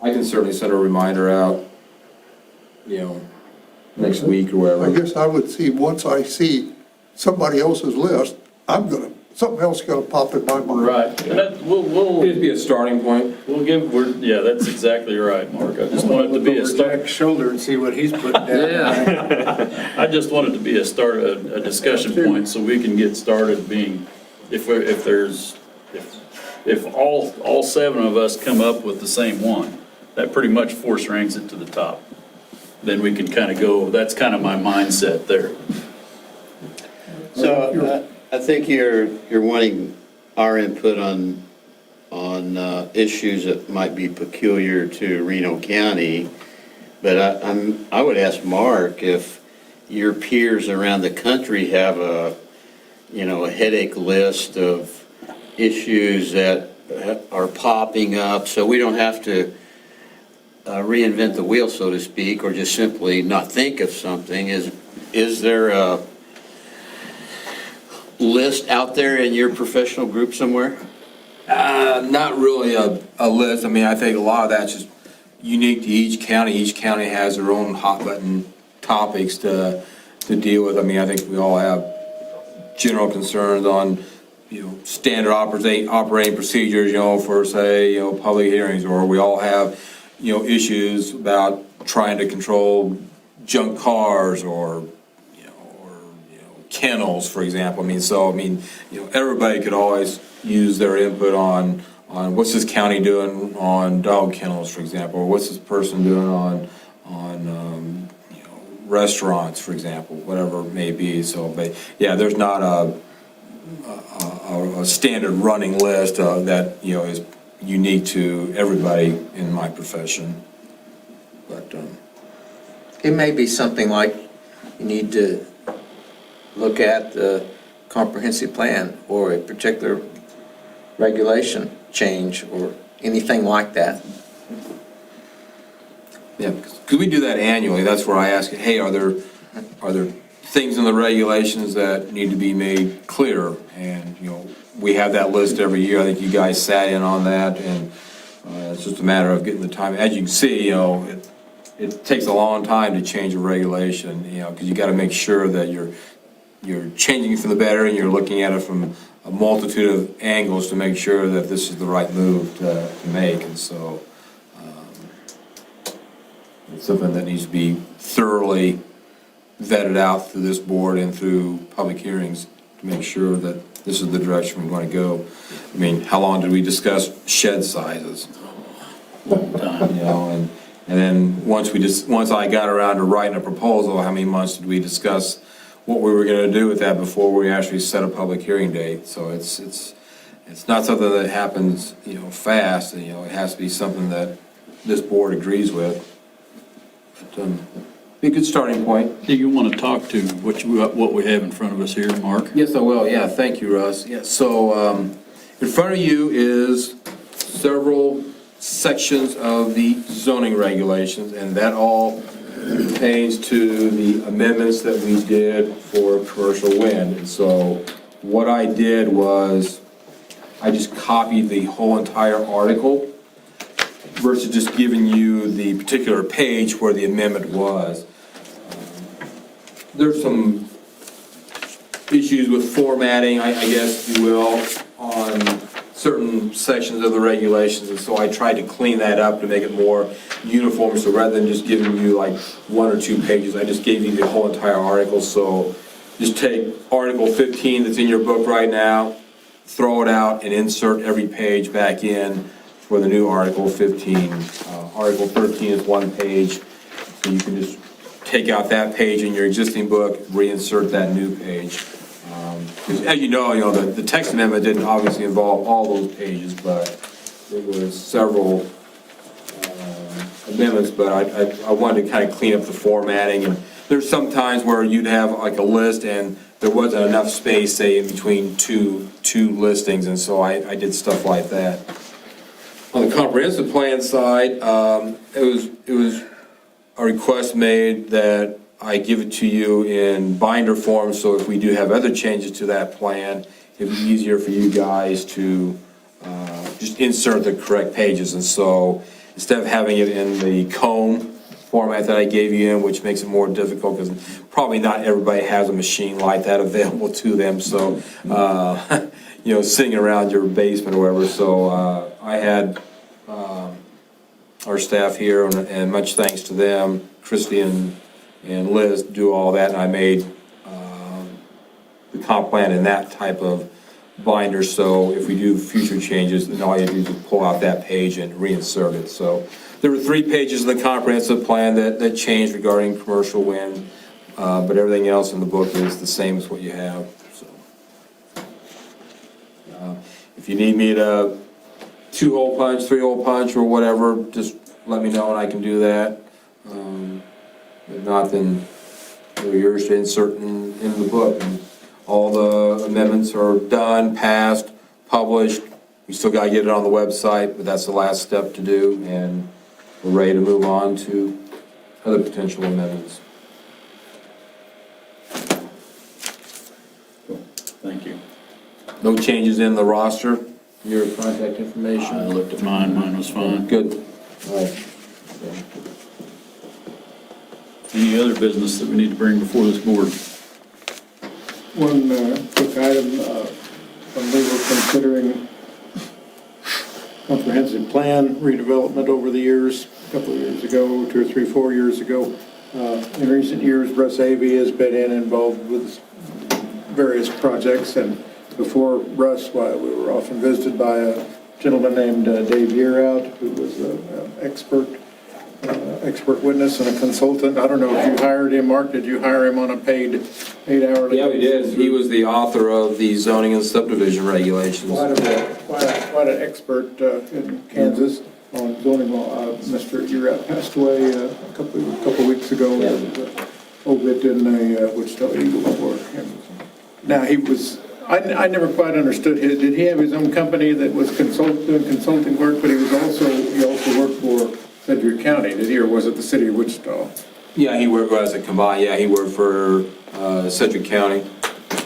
[SPEAKER 7] I can certainly send a reminder out, next week or
[SPEAKER 3] I
[SPEAKER 7] whatever.
[SPEAKER 3] guess I would see, once I see somebody else's list, something else gonna pop in my mind.
[SPEAKER 1] Right. And that, we'll
[SPEAKER 7] It'd be a starting point.
[SPEAKER 1] yeah, that's exactly right, Mark. I just want it to be a start.
[SPEAKER 9] Jack's shoulder and see what he's putting down.
[SPEAKER 8] Yeah.
[SPEAKER 1] I just want it to be a discussion point so we can get started being, if all 7 of us come up with the same one, that pretty much force ranks it to the top. Then we can kind of go, that's kind of my mindset there.
[SPEAKER 5] So I think you're wanting our input on issues that might be peculiar to Reno County. But I would ask Mark if your peers around the country have a headache list of issues that are popping up, so we don't have to reinvent the wheel, so to speak, or just simply not think of something. Is there a list out there in your professional group somewhere?
[SPEAKER 7] Not really a list. I mean, I think a lot of that's just unique to each county. Each county has their own hot button topics to deal with. I mean, I think we all have general concerns on, standard operating procedures, for, say, public hearings, or we all have, issues about trying to control junk cars or kennels, for example. Everybody could always use their input on what's this county doing on dog kennels, for example, or what's this person doing on restaurants, for example, whatever it may be. So, but yeah, there's not a standard running list that is unique to everybody in my profession. But
[SPEAKER 11] It may be something like you need to look at the comprehensive plan or a particular regulation change or anything like that.
[SPEAKER 7] yeah, because we do that annually. That's where I ask, hey, are there things in the regulations that need to be made clear? And we have that list every year. I think you guys sat in on that, and it's just a matter of getting the time. As you can see, it takes a long time to change a regulation, because you got to make sure that you're changing for the better, and you're looking at it from a multitude of angles to make sure that this is the right move to make. And so it's something that needs to be thoroughly vetted out through this board and through public hearings to make sure that this is the direction we want to go. I mean, how long did we discuss shed sizes? And then once I got around to writing a proposal, how many months did we discuss what we were going to do with that before we actually set a public hearing date? So it's not something that happens fast. It has to be something that this board agrees with. But, be a good starting point.
[SPEAKER 1] Do you want to talk to what we have in front of us here, Mark?
[SPEAKER 7] Yes, I will. Yeah, thank you, Russ. Yeah, so in front of you is several sections of the zoning regulations, and that all pertains to the amendments that we did for commercial wind. And so what I did was I just copied the whole entire article versus just giving you the particular page where the amendment was. There's some issues with formatting, I guess you will, on certain sections of the regulations, and so I tried to clean that up to make it more uniform. So rather than just giving you like 1 or 2 pages, I just gave you the whole entire article. So just take Article 15 that's in your book right now, throw it out, and insert every page back in for the new Article 15. Article 13 is 1 page, so you can just take out that page in your existing book, reinsert that new page. As you know, the text amendment didn't obviously involve all those pages, but there was several amendments, but I wanted to kind of clean up the formatting. And there's some times where you'd have like a list and there wasn't enough space, say, in between two listings, and so I did stuff like that. On the comprehensive plan side, it was a request made that I give it to you in binder form, so if we do have other changes to that plan, it'd be easier for you guys to just insert the correct pages. And so instead of having it in the comb format that I gave you in, which makes it more difficult, because probably not everybody has a machine like that available to them, so, you know, sitting around your basement or whatever. So I had our staff here, and much thanks to them, Christy and Liz, do all that, and I made the comp plan in that type of binder, so if we do future changes, then all you do is pull out that page and reinsert it. So there were 3 pages of the comprehensive plan that changed regarding commercial wind, but everything else in the book is the same as what you have. So if you need me to 2-hole punch, 3-hole punch, or whatever, just let me know and I can do that. If not, then you're yours to insert in the book. And all the amendments are done, passed, published. We still got to get it on the website, but that's the last step to do, and we're ready to move on to other potential amendments.
[SPEAKER 1] Thank you.
[SPEAKER 7] No changes in the roster, your contact
[SPEAKER 1] I
[SPEAKER 7] information?
[SPEAKER 1] looked at mine was fine.
[SPEAKER 7] Good. All right.
[SPEAKER 1] Any other business that we need to bring before this board?
[SPEAKER 9] One quick item, when we were considering comprehensive plan redevelopment over the years, a couple of years ago, 2 or 3, 4 years ago, in recent years, Russ Avey has been involved with various projects, and before Russ, we were often visited by a gentleman named Dave Yearout, who was an expert witness and a consultant. I don't know if you hired him, Mark. Did you hire him on a paid hourly?
[SPEAKER 7] Yeah, we did. He was the author of the zoning and subdivision regulations.
[SPEAKER 9] Quite an expert in Kansas on zoning law. Mr. Yearout passed away a couple weeks ago. Obit in the Wichita Eagle for him. Now, he was, I never quite understood his, did he have his own company that was doing consulting work, but he also worked for Sedgwick County, did he, or was it the city of Wichita?
[SPEAKER 7] Yeah, he worked as a combined, he worked for Sedgwick County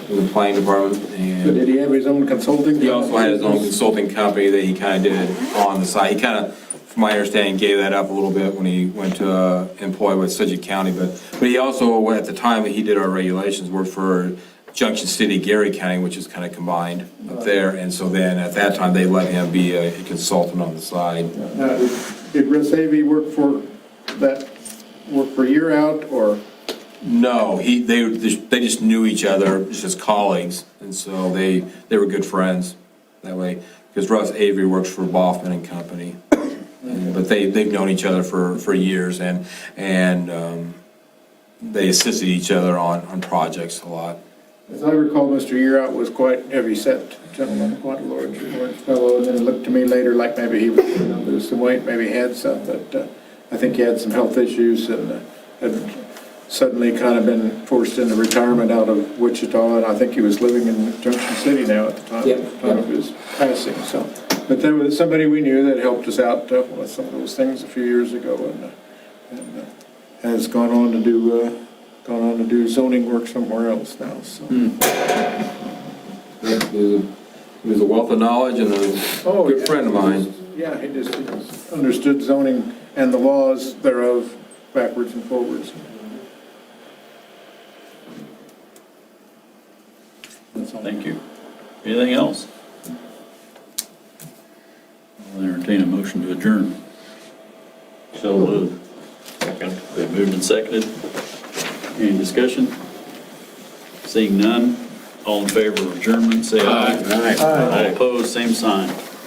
[SPEAKER 7] in the planning department.
[SPEAKER 9] But
[SPEAKER 7] And
[SPEAKER 9] did he have his own consulting?
[SPEAKER 7] he also had his own consulting company that he kind of did on the side. He kind of, from my understanding, gave that up a little bit when he went to employ with Sedgwick County. But he also, at the time that he did our regulations, worked for Junction City, Gary County, which is kind of combined up there. And so then at that time, they let him be a consultant on the side.
[SPEAKER 9] Did Russ Avey work for Yearout, or?
[SPEAKER 7] No, they just knew each other, just as colleagues, and so they were good friends that way. Because Russ Avery works for Boffman and Company, but they've known each other for years, and they assisted each other on projects a lot.
[SPEAKER 9] As I recall, Mr. Yearout was quite heavy-set gentleman, quite a large fellow, and then it looked to me later like maybe he was going to lose some weight, maybe he had some, but I think he had some health issues and had suddenly kind of been forced into retirement out of Wichita, and I think he was living in Junction City now at the time of his passing. So, but there was somebody we knew that helped us out with some of those things a few years ago, and has gone on to do zoning work somewhere else now. So.
[SPEAKER 7] He was a wealth of knowledge and a good friend of mine.
[SPEAKER 9] Yeah, he just understood zoning and the laws thereof backwards and forwards.
[SPEAKER 1] Thank you. Anything else? I'll entertain a motion to adjourn. So moved. Second. Been moved and seconded. Any discussion? Seeing none, all in favor of adjournment, say aye. Aye. All opposed, same sign.